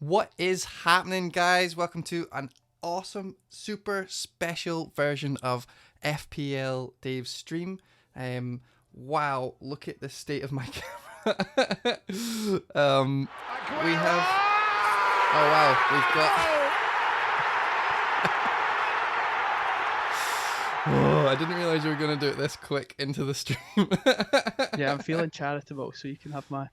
What is happening, guys? Welcome to an awesome, super special version of FPL Dave's stream. Wow, look at the state of my camera. We have. Oh wow, we've got. Oh, I didn't realize you were going to do it this quick into the stream. Yeah, I'm feeling charitable, so you can have my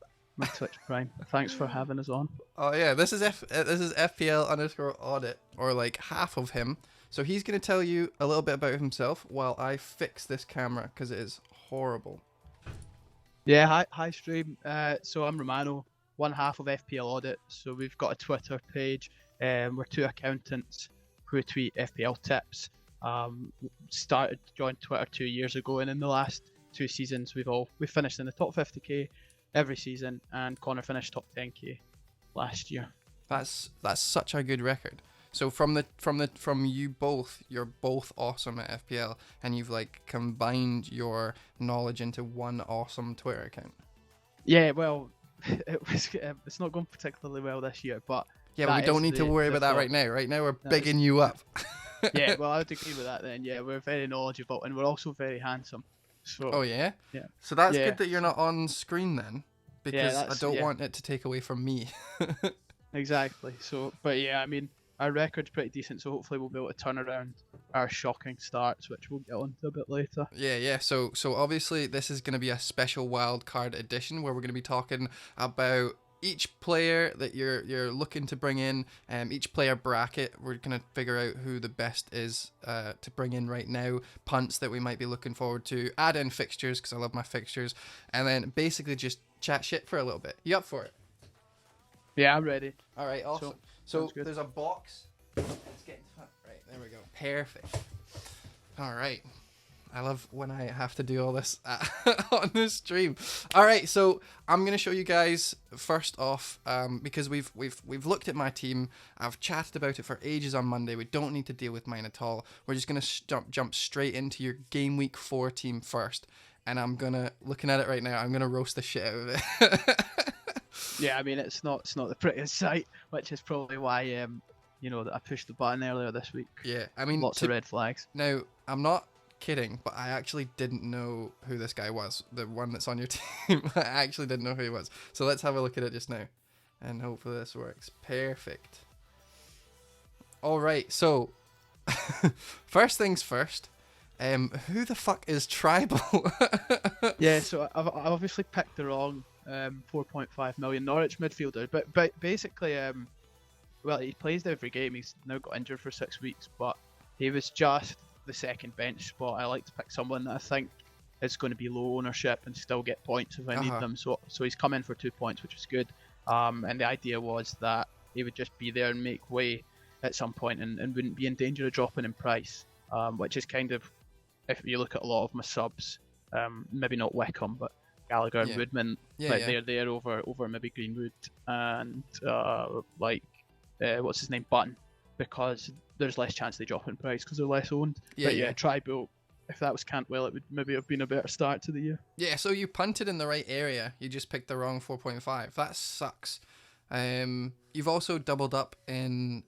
Twitch Prime. Thanks for having us on. Oh yeah, this is FPL_audit, or like half of him. So he's going to tell you a little bit about himself while I fix this camera because it is horrible. Yeah, hi stream. So I'm Romano, one half of FPL Audit. So we've got a Twitter page. We're two accountants who tweet FPL tips. Started to join Twitter 2 years ago, and in the last 2 seasons we finished in the top 50k every season, and Connor finished top 10k last year. That's such a good record. So from you both, you're both awesome at FPL, and you've like combined your knowledge into one awesome Twitter account. Yeah, well, it's not going particularly well this year, but yeah, but we don't need to worry about that right now. Right now, we're bigging you up. Yeah, well, I'd agree with that then. Yeah, we're very knowledgeable, and we're also very handsome. So. Oh yeah. Yeah. So that's good that you're not on screen then, because I don't want it to take away from me. Exactly. So, but yeah, I mean, our record's pretty decent, so hopefully we'll be able to turn around our shocking starts, which we'll get on to a bit later. Yeah. So obviously this is going to be a special wildcard edition where we're going to be talking about each player that you're looking to bring in, each player bracket. We're going to figure out who the best is to bring in right now, punts that we might be looking forward to, add in fixtures because I love my fixtures, and then basically just chat shit for a little bit. You up for it? Yeah, I'm ready. All right, awesome. So there's a box. Let's get into it. Right, there we go. Perfect. All right. I love when I have to do all this on the stream. All right, so I'm gonna show you guys first off because we've looked at my team. I've chatted about it for ages on Monday. We don't need to deal with mine at all. We're just gonna jump straight into your game week 4 team first, and I'm gonna looking at it right now. I'm gonna roast the shit out of it. Yeah, I mean it's not the prettiest sight, which is probably why that I pushed the button earlier this week. Yeah, I mean lots of red flags. Now I'm not kidding, but I actually didn't know who this guy was, the one that's on your team. I actually didn't know who he was. So let's have a look at it just now, and hopefully this works. Perfect. All right, so first things first, who the fuck is Tribal? Yeah, so I've obviously picked the wrong 4.5 million Norwich midfielder, but basically well, he plays every game. He's now got injured for 6 weeks, but he was just the second bench spot. I like to pick someone that I think is going to be low ownership and still get points if I need them. So he's come in for 2 points, which is good. And the idea was that he would just be there and make way at some point and wouldn't be in danger of dropping in price, which is kind of, if you look at a lot of my subs, maybe not Wickham, but Gallagher and Woodman, they're there over maybe Greenwood and what's his name, Button, because there's less chance they drop in price because they're less owned. Tribal, if that was Cantwell, it would maybe have been a better start to the year. Yeah, so you punted in the right area. You just picked the wrong 4.5. That sucks. You've also doubled up in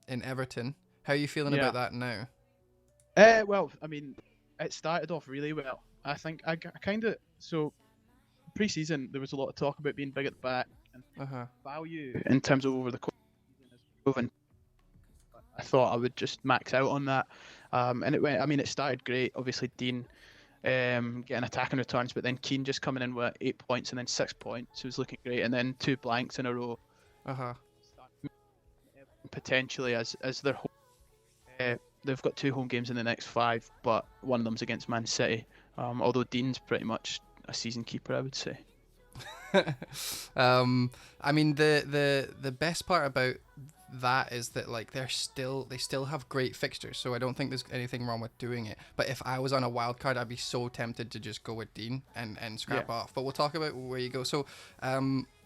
Everton. How are you feeling about that now? Well, I mean, it started off really well. I think I kind of, so pre-season there was a lot of talk about being big at the back and value in terms of over the course of the season is proven. I thought I would just max out on that, and it went. I mean, it started great. Obviously, Dean getting attacking returns, but then Keane just coming in with 8 points and then 6 points. It was looking great, and then 2 blanks in a row. Potentially as their home, they've got 2 home games in the next 5, but one of them's against Man City. Although Dean's pretty much a season keeper, I would say. I mean, the best part about that is that like they still have great fixtures, so I don't think there's anything wrong with doing it. But if I was on a wild card, I'd be so tempted to just go with Dean and scrap off. But we'll talk about where you go. So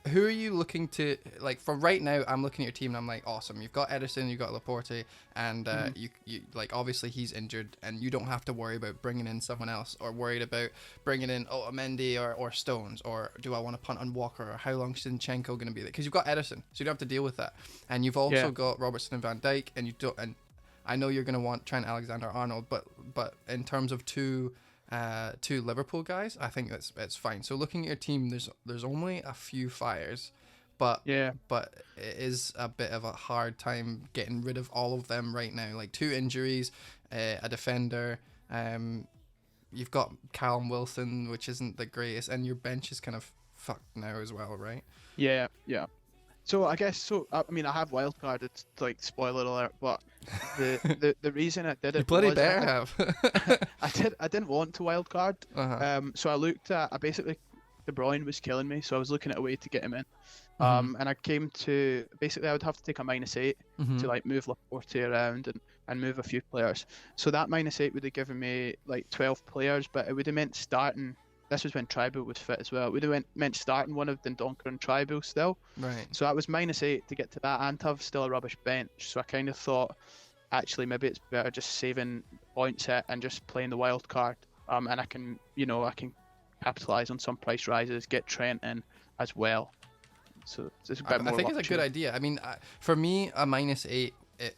who are you looking to, like, for right now? I'm looking at your team and I'm like, awesome. You've got Ederson, you've got Laporte, and you like, obviously he's injured, and you don't have to worry about bringing in someone else, or worried about bringing in Mendy or Stones, or do I want to punt on Walker, or how long is Zinchenko going to be there? Because you've got Ederson, so you don't have to deal with that, and you've also got Robertson and Van Dijk, and you don't. And I know you're going to want Trent Alexander-Arnold, but in terms of two Liverpool guys, I think it's fine. So looking at your team, there's only a few fires, but it is a bit of a hard time getting rid of all of them right now. Like 2 injuries, a defender, you've got Callum Wilson, which isn't the greatest, and your bench is kind of fucked now as well, right? Yeah. So I guess I mean I have wildcard. It's like spoiler alert, but the reason I did it, you bloody better have. I didn't want to wildcard. So I looked at basically De Bruyne was killing me, so I was looking at a way to get him in. And I came to basically I would have to take a -8 to like move Laporte around and move a few players. So that -8 would have given me like 12 players, but it would have meant starting. This was when Tribal was fit as well. It would have meant starting one of Dendoncker and Tribal still. Right. So that was -8 to get to that and to have still a rubbish bench. So I kind of thought, actually, maybe it's better just saving points and just playing the wild card. And I can capitalise on some price rises, get Trent in as well. So it's a bit more. I think it's a good idea. I mean, for me, a -8.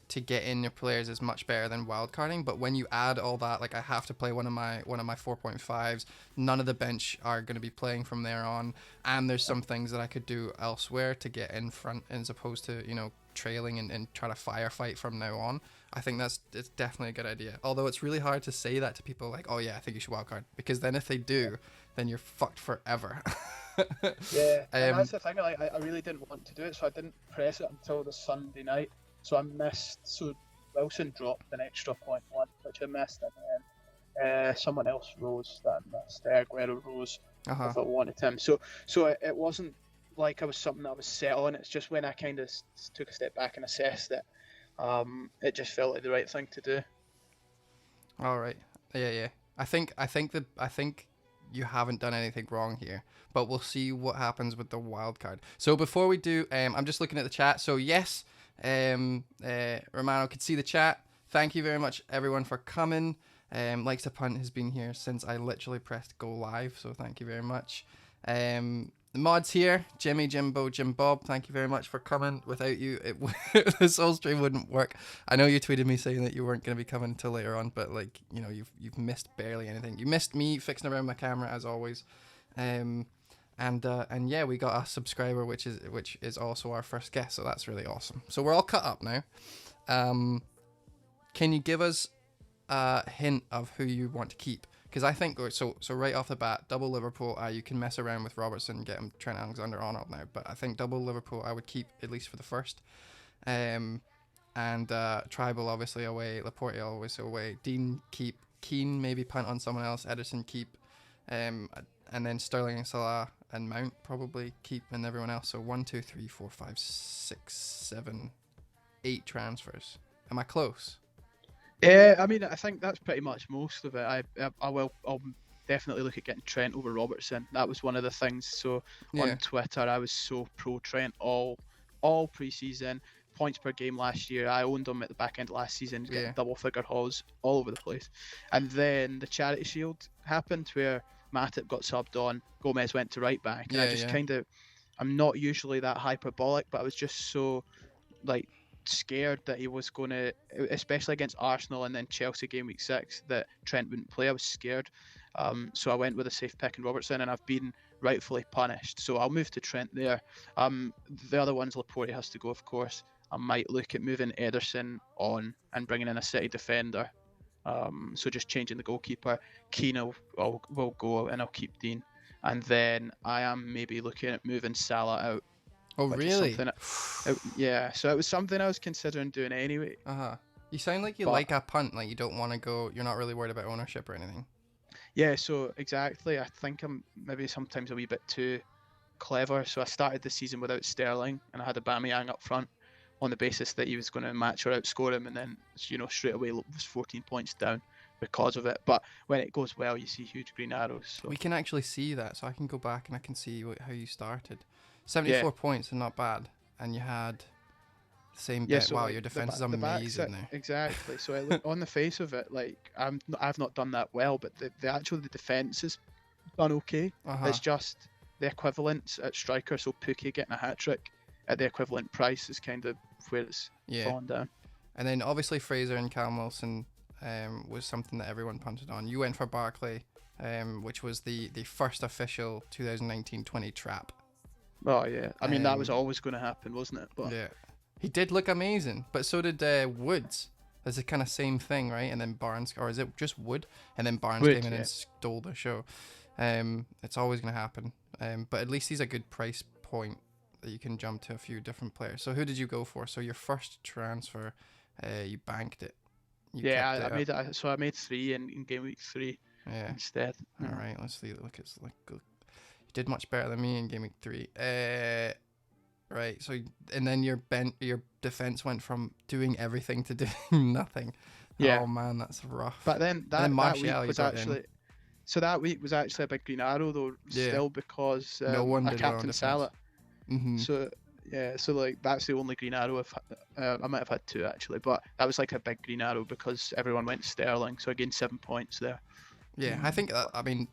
To get in your players is much better than wildcarding, but when you add all that, like I have to play one of my 4.5s, none of the bench are going to be playing from there on, and there's some things that I could do elsewhere to get in front as opposed to trailing and try to firefight from now on. I think it's definitely a good idea, although it's really hard to say that to people like, oh yeah, I think you should wildcard, because then if they do, then you're fucked forever. Yeah, and that's the thing, like I really didn't want to do it, so I didn't press it until the Sunday night. So I missed. So Wilson dropped an extra 0.1, which I missed, and then someone else rose that I missed. Aguero rose if I wanted him. So it wasn't like I was something that I was set on. It's just when I kind of took a step back and assessed it, it just felt like the right thing to do. All right. Yeah. I think you haven't done anything wrong here, but we'll see what happens with the wild card. So before we do, I'm just looking at the chat. So yes. Romano could see the chat. Thank you very much everyone for coming. Likes to Punt has been here since I literally pressed go live, so thank you very much. The mods here, Jimmy, Jimbo, Jim Bob, thank you very much for coming. Without you, this whole stream wouldn't work. I know you tweeted me saying that you weren't going to be coming until later on, but like, you've missed barely anything. You missed me fixing around my camera as always. And yeah, we got a subscriber, which is also our first guest, so that's really awesome. So we're all cut up now. Can you give us a hint of who you want to keep? Because I think so right off the bat, double Liverpool. You can mess around with Robertson, get him Trent Alexander-Arnold now, but I think double Liverpool I would keep at least for the first. And Tribal obviously away, Laporte always away, Dean keep, Keane maybe punt on someone else, Ederson keep, and then Sterling and Salah and Mount probably keep, and everyone else. So 1, 2, 3, 4, 5, 6, 7, 8 transfers. Am I close? Yeah, I mean, I think that's pretty much most of it. I'll definitely look at getting Trent over Robertson. That was one of the things. So on Twitter, I was so pro Trent all pre-season. Points per game last year. I owned him at the back end of last season, getting double figure hauls all over the place. And then the Charity Shield happened where Matip got subbed on, Gomez went to right back, and I just kind of, I'm not usually that hyperbolic, but I was just so like scared that he was going to, especially against Arsenal and then Chelsea game week 6, that Trent wouldn't play. I was scared, so I went with a safe pick in Robertson, and I've been rightfully punished, so I'll move to Trent there. The other ones, Laporte has to go, of course. I might look at moving Ederson on and bringing in a City defender. So just changing the goalkeeper. Keane will go, and I'll keep Dean. And then I am maybe looking at moving Salah out. Oh, really? Yeah, so it was something I was considering doing anyway. You sound like you like a punt, like you don't want to go, you're not really worried about ownership or anything. Yeah, so exactly. I think I'm maybe sometimes a wee bit too clever. So I started the season without Sterling, and I had Aubameyang up front on the basis that he was going to match or outscore him, and then straight away was 14 points down because of it. But when it goes well, you see huge green arrows. So. We can actually see that, so I can go back and I can see how you started. 74 points are not bad, and you had the same bit. So Wow, like, your defense is the back amazing there. exactly. So on the face of it, like I've not done that well, but the defense is done okay. It's just the equivalence at striker. So Pookie getting a hat trick at the equivalent price is kind of where it's fallen down. And then obviously Fraser and Callum Wilson was something that everyone punted on. You went for Barkley, which was the first official 2019-20 trap. Oh yeah, I mean that was always going to happen, wasn't it? But yeah, he did look amazing, but so did Woods. There's a kind of same thing, right? And then Barnes, or is it just Wood? And then Barnes came in and stole the show. It's always going to happen. But at least he's a good price point that you can jump to a few different players. So who did you go for? So your first transfer, you banked it. I made it. So I made 3 in game week 3 instead. All right, let's see. Look, it's like you did much better than me in game week 3. Right. So and then your defense went from doing everything to doing nothing. Yeah. Oh man, that's rough. But then that week was actually. So that week was actually a big green arrow though, still because no one I did captained Salah. Mm-hmm. So so like that's the only green arrow I might have had 2 actually, but that was like a big green arrow because everyone went Sterling, so I gained 7 points there. Yeah, I think I mean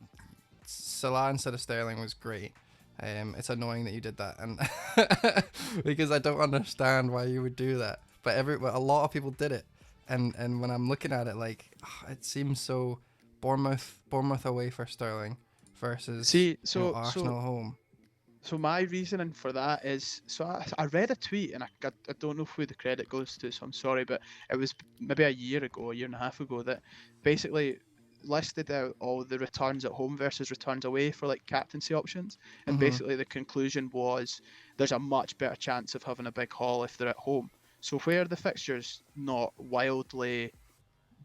Salah instead of Sterling was great. It's annoying that you did that, and because I don't understand why you would do that, but a lot of people did it, and when I'm looking at it, like it seems so. Bournemouth away for Sterling versus Arsenal home. So my reasoning for that is, I read a tweet and I don't know who the credit goes to, so I'm sorry, but it was maybe a year and a half ago that basically listed out all the returns at home versus returns away for like captaincy options, and basically the conclusion was there's a much better chance of having a big haul if they're at home. So where the fixture's not wildly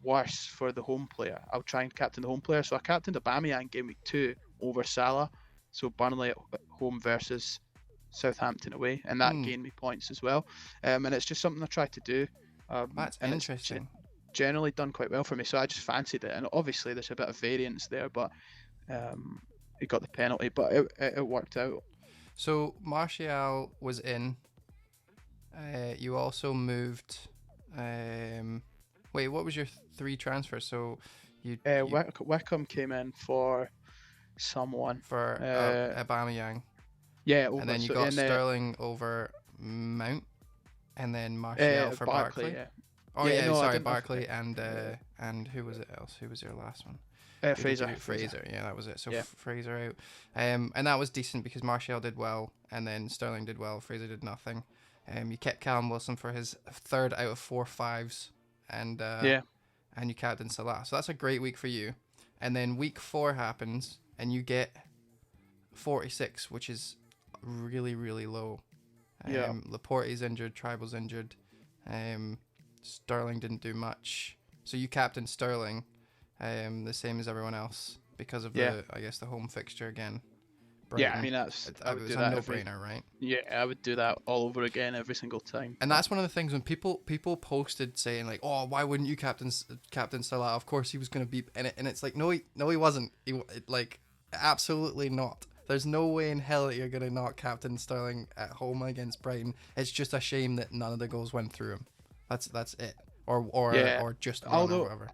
worse for the home player, I'll try and captain the home player. So I captained Aubameyang game week 2 over Salah, so Burnley at home versus Southampton away, and that gained me points as well. And it's just something I try to do. That's interesting. It's generally done quite well for me, so I just fancied it. And obviously there's a bit of variance there, but he got the penalty, but it worked out. So Martial was in. You also moved. Wait, what was your 3 transfers? So Wickham came in for someone for Aubameyang. Yeah, and then you got Sterling over Mount, and then Martial for Barkley. Barkley and who was it else? Who was your last one? Fraser. Yeah, that was it. So Fraser out, and that was decent because Martial did well, and then Sterling did well. Fraser did nothing. You kept Callum Wilson for his 3rd out of 4 5s. And you captained Salah, so that's a great week for you. And then week 4 happens, and you get 46, which is really really low. Laporte's injured, Tribal's injured. Sterling didn't do much, so you captained Sterling, the same as everyone else because of the home fixture again. Brighton. Yeah, I mean it was a no-brainer, right? Yeah, I would do that all over again every single time. And that's one of the things when people posted saying like, "Oh, why wouldn't you captain Salah? Of course he was going to be in it." And it's like, no, he wasn't. Like, absolutely not. There's no way in hell that you're going to not captain Sterling at home against Brighton. It's just a shame that none of the goals went through him. That's it. Or just one or whatever.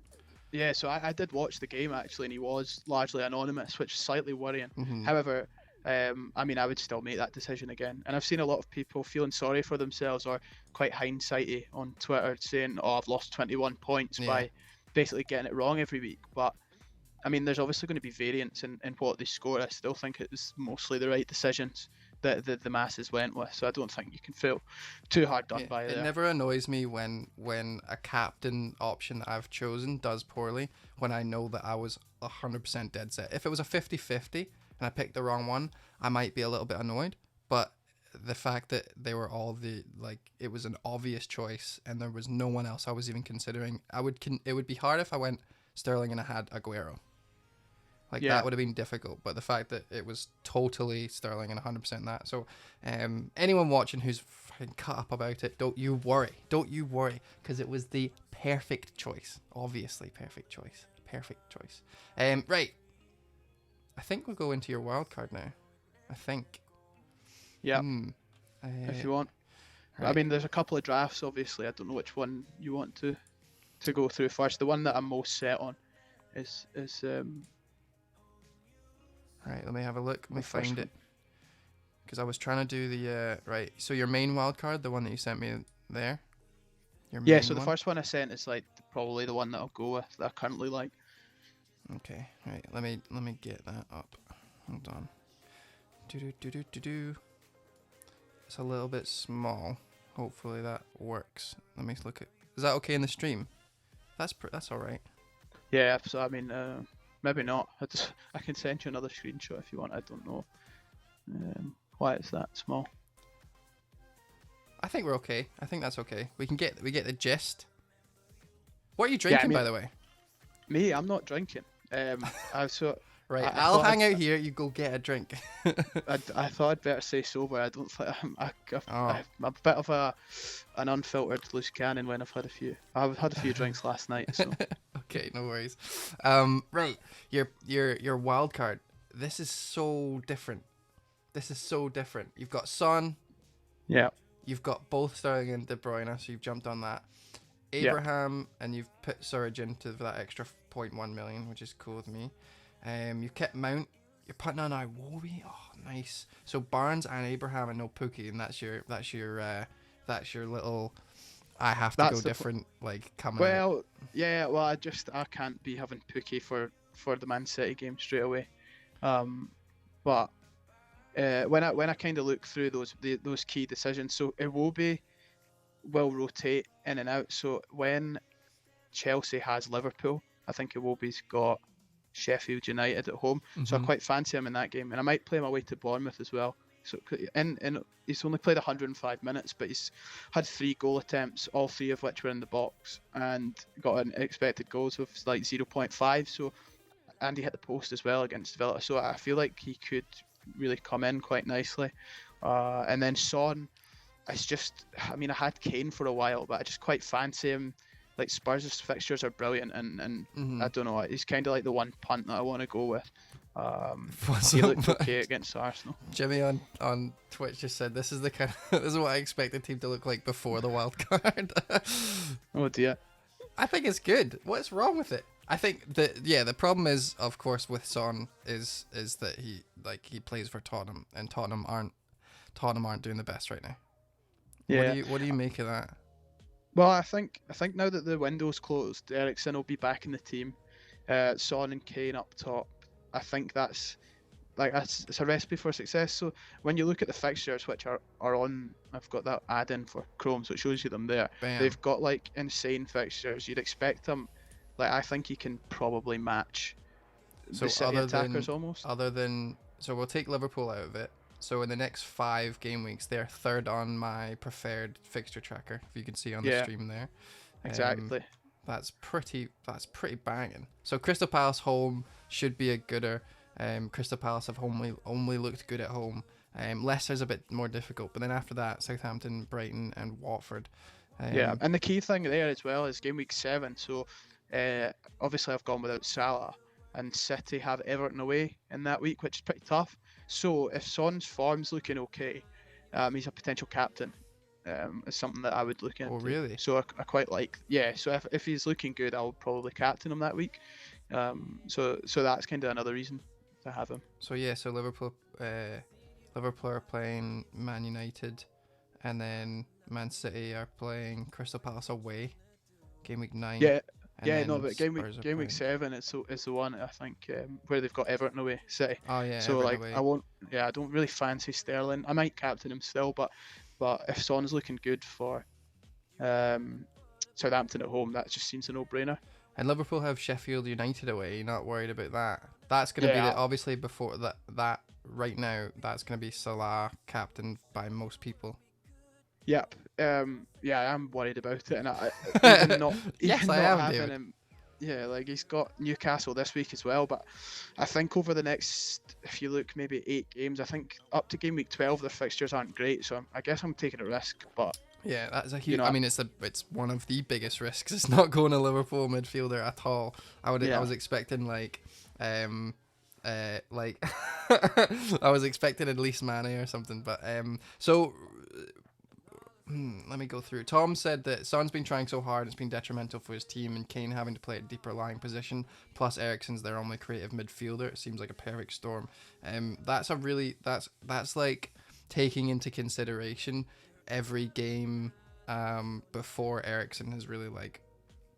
Yeah, so I did watch the game actually, and he was largely anonymous, which is slightly worrying. However, I mean, I would still make that decision again. And I've seen a lot of people feeling sorry for themselves or quite hindsighty on Twitter saying, "Oh, I've lost 21 points by basically getting it wrong every week." But I mean, there's obviously going to be variance in what they score. I still think it was mostly the right decisions that the masses went with. So I don't think you can feel too hard done by there. It never annoys me when a captain option that I've chosen does poorly when I know that I was 100% dead set. If it was a 50-50 and I picked the wrong one, I might be a little bit annoyed. But the fact that they were all it was an obvious choice and there was no one else I was even considering, it would be hard if I went Sterling and I had Aguero. That would have been difficult, but the fact that it was totally Sterling and 100% that. So anyone watching who's fucking cut up about it, don't you worry, because it was the perfect choice. Obviously perfect choice. Right, I think we'll go into your wild card now. I think. Yeah, Hmm. if you want. I Right. mean, there's a couple of drafts. Obviously, I don't know which one you want to go through first. The one that I'm most set on is Right. Let me have a look. Let me the first find one. it. Because I was trying to do the right. So your main wild card, the one that you sent me there, your Yeah, so main the one. first one I sent is like probably the one that I'll go with that I currently like. Okay. Right. Let me get that up. Hold on. Do. It's a little bit small. Hopefully that works. Let me look at. Is that okay in the stream? That's all right. Yeah, so I mean, maybe not. I can send you another screenshot if you want. I don't know why it's that small. I think we're okay. I think that's okay. We get the gist. What are you Yeah, I drinking, mean, by the way? me, I'm not drinking. Right, I I'll thought hang out here. You go get a drink. I thought I'd better say sober. I don't think Oh. I'm a bit of an unfiltered loose cannon when I've had a few. I've had a few drinks last night, so Okay, no worries. Right, your wild card. This is so different. You've got Son. yeah, You've got both Sterling and De Bruyne, so you've jumped on that. yeah. Abraham, and you've put Surge into that extra 0.1 million, which is cool with me. You've kept Mount. You're putting on Iwobi. Oh, nice. So Barnes and Abraham and no Pookie, and that's your little. I have to That's go the different. Like coming out. Well, yeah. Well, I can't be having Pookie for the Man City game straight away. But when I kind of look through those key decisions, so Iwobi will rotate in and out. So when Chelsea has Liverpool, I think Iwobi's got Sheffield United at home. So I quite fancy him in that game, and I might play him away to Bournemouth as well. So and he's only played 105 minutes, but he's had 3 goal attempts, all 3 of which were in the box, and got an expected goals of like 0.5. So and he hit the post as well against Villa. So I feel like he could really come in quite nicely. And then Son, it's just, I mean, I had Kane for a while, but I just quite fancy him. Like Spurs' fixtures are brilliant, and I don't know, he's kind of like the one punt that I want to go with. He looked okay against Arsenal. Jimmy on Twitch just said this is the kind of, this is what I expect the team to look like before the wild card. Oh dear. I think it's good. What's wrong with it? I think the problem is, of course, with Son is that he plays for Tottenham, and Tottenham aren't doing the best right now. Yeah. What do you make of that? Well, I think now that the window's closed, Eriksen will be back in the team. Son and Kane up top. I think it's a recipe for success. So when you look at the fixtures, which are on, I've got that add-in for Chrome, so it shows you them there. Bam. They've got like insane fixtures. You'd expect them. Like I think he can probably match the City attackers almost. So we'll take Liverpool out of it. So in the next 5 game weeks, they're third on my preferred fixture tracker. If you can see on the stream there. Exactly. That's pretty banging. So Crystal Palace home should be a gooder. Crystal Palace have only looked good at home. Leicester's a bit more difficult, but then after that, Southampton, Brighton, and Watford. Yeah, and the key thing there as well is game week 7. So obviously I've gone without Salah, and City have Everton away in that week, which is pretty tough. So if Son's form's looking okay, he's a potential captain. Is something that I would look into. Oh, really? So I quite like. Yeah. So if he's looking good, I'll probably captain him that week. So that's kind of another reason to have him. So yeah. So Liverpool are playing Man United, and then Man City are playing Crystal Palace away. Game week 9. Yeah. And Yeah, then no, but game Spurs week 7 is the one I think where they've got Everton away, City. Oh yeah. So Everton like away. I don't really fancy Sterling. I might captain him still, but if Son's looking good for Southampton at home, that just seems a no-brainer. And Liverpool have Sheffield United away. You're not worried about that. That's going to be obviously before that right now. That's going to be Salah captained by most people. Yep. Yeah, I am worried about it, and Yes, I am, David. him. Yeah, like he's got Newcastle this week as well, but I think over the next, if you look, maybe 8 games, I think up to game week 12 their fixtures aren't great, so I guess I'm taking a risk. But yeah, that's a huge. I mean, it's one of the biggest risks. It's not going to Liverpool midfielder at all. I was expecting like I was expecting at least Mane or something, but so let me go through. Tom said that Son's been trying so hard, it's been detrimental for his team, and Kane having to play a deeper lying position. Plus, Eriksen's their only creative midfielder. It seems like a perfect storm. That's like taking into consideration every game before Eriksen has really like,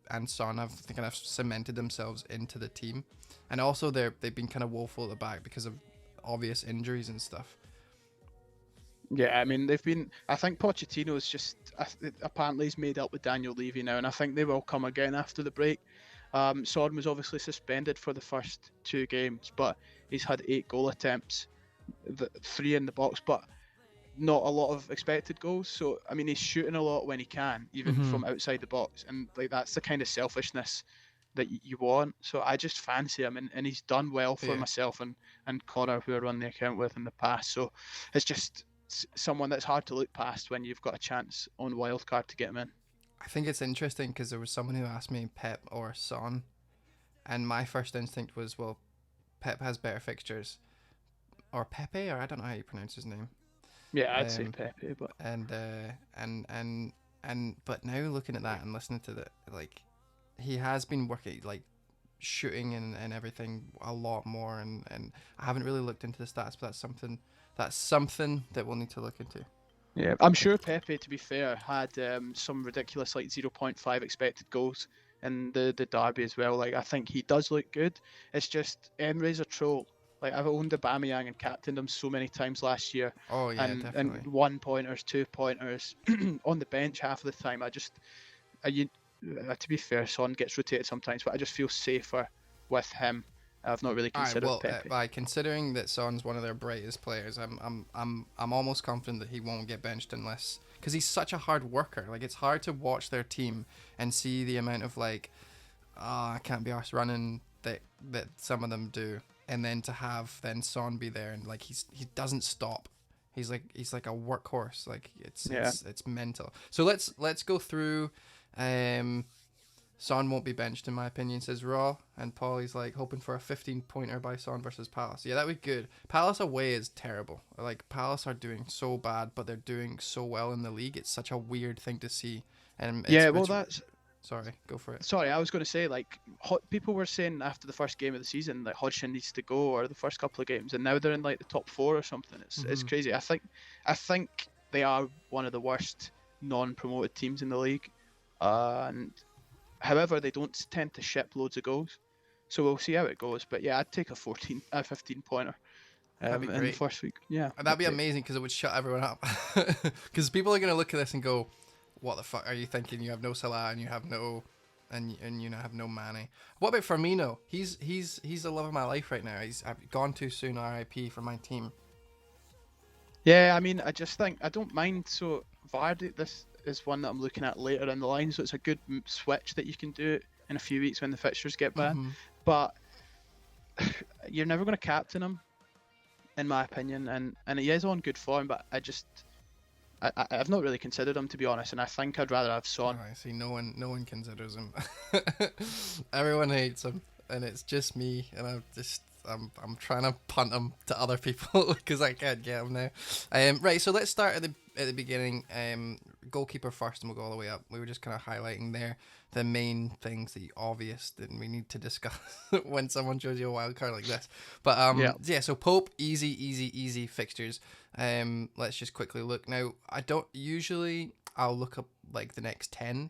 and Son have kind of cemented themselves into the team, and also they've been kind of woeful at the back because of obvious injuries and stuff. Yeah, I mean, they've been. I think Pochettino's just apparently he's made up with Daniel Levy now, and I think they will come again after the break. Son was obviously suspended for the first 2 games, but he's had 8 goal attempts, 3 in the box, but not a lot of expected goals. So I mean, he's shooting a lot when he can, even from outside the box, and like that's the kind of selfishness that you want. So I just fancy him, and he's done well for myself and Connor, who I run the account with in the past. So it's just someone that's hard to look past when you've got a chance on Wildcard to get him in. I think it's interesting because there was someone who asked me Pep or Son, and my first instinct was, well, Pep has better fixtures, or Pepe, or I don't know how you pronounce his name. Yeah, I'd say Pepe, but but now looking at that and listening to the like, he has been working like shooting and everything a lot more, and I haven't really looked into the stats, but that's something that we'll need to look into. Yeah, I'm sure Pepe, to be fair, had some ridiculous like 0.5 expected goals in the derby as well. Like I think he does look good. It's just Emery's a troll. Like I've owned Aubameyang and captained him so many times last year. Oh yeah, definitely. And 1-pointers, 2-pointers on the bench half of the time. To be fair, Son gets rotated sometimes, but I just feel safer with him. I've not really considered Pepe. By considering that Son's one of their brightest players, I'm almost confident that he won't get benched unless, because he's such a hard worker. Like it's hard to watch their team and see the amount of like, I can't be arsed running that some of them do, and then to have then Son be there and like he doesn't stop. He's like a workhorse. Like it's mental. So let's go through. Son won't be benched in my opinion, says Raw, and Paulie's like hoping for a 15-pointer by Son versus Palace. Yeah, that'd be good. Palace away is terrible. Like Palace are doing so bad, but they're doing so well in the league. It's such a weird thing to see. And that's. Sorry, go for it. Sorry, I was going to say like people were saying after the first game of the season that Hodgson needs to go, or the first couple of games, and now they're in like the top 4 or something. It's crazy. I think they are one of the worst non-promoted teams in the league, and however they don't tend to ship loads of goals, so we'll see how it goes. But yeah, I'd take a 15-pointer in the first week. Yeah, and that'd be amazing because it would shut everyone up. Because people are going to look at this and go, what the fuck are you thinking? You have no Salah and you have no have no Mane. What about Firmino? He's the love of my life right now. I've gone too soon, RIP, for my team. Yeah, I mean, I just think I don't mind. So Vardy, this is one that I'm looking at later in the line, so it's a good switch that you can do in a few weeks when the fixtures get bad. But you're never going to captain him, in my opinion, and he is on good form. But I've not really considered him, to be honest, and I think I'd rather have Son. I see. No one considers him. Everyone hates him, and it's just me. And I'm trying to punt him to other people because I can't get him now. Right. So let's start at the beginning. Goalkeeper first, and we'll go all the way up. We were just kind of highlighting there the main things, the obvious that we need to discuss when someone shows you a wild card like this. But yeah. So Pope, easy fixtures. Let's just quickly look now. I'll look up like the next 10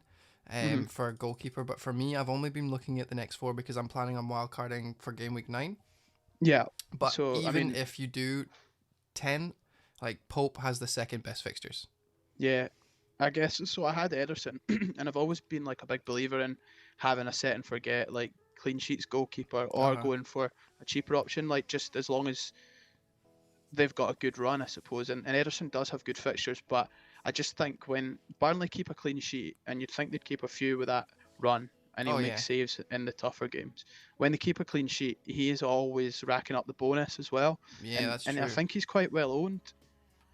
for a goalkeeper, but for me, I've only been looking at the next 4 because I'm planning on wildcarding for game week 9. Yeah, but so, if you do 10, like Pope has the second best fixtures. Yeah, I guess so. I had Ederson, and I've always been like a big believer in having a set and forget, like clean sheets goalkeeper, or going for a cheaper option, like just as long as they've got a good run, I suppose. And Ederson does have good fixtures, but I just think when Burnley keep a clean sheet, and you'd think they'd keep a few with that run, and he'll make saves in the tougher games. When they keep a clean sheet, he is always racking up the bonus as well. Yeah, that's true. And I think he's quite well owned.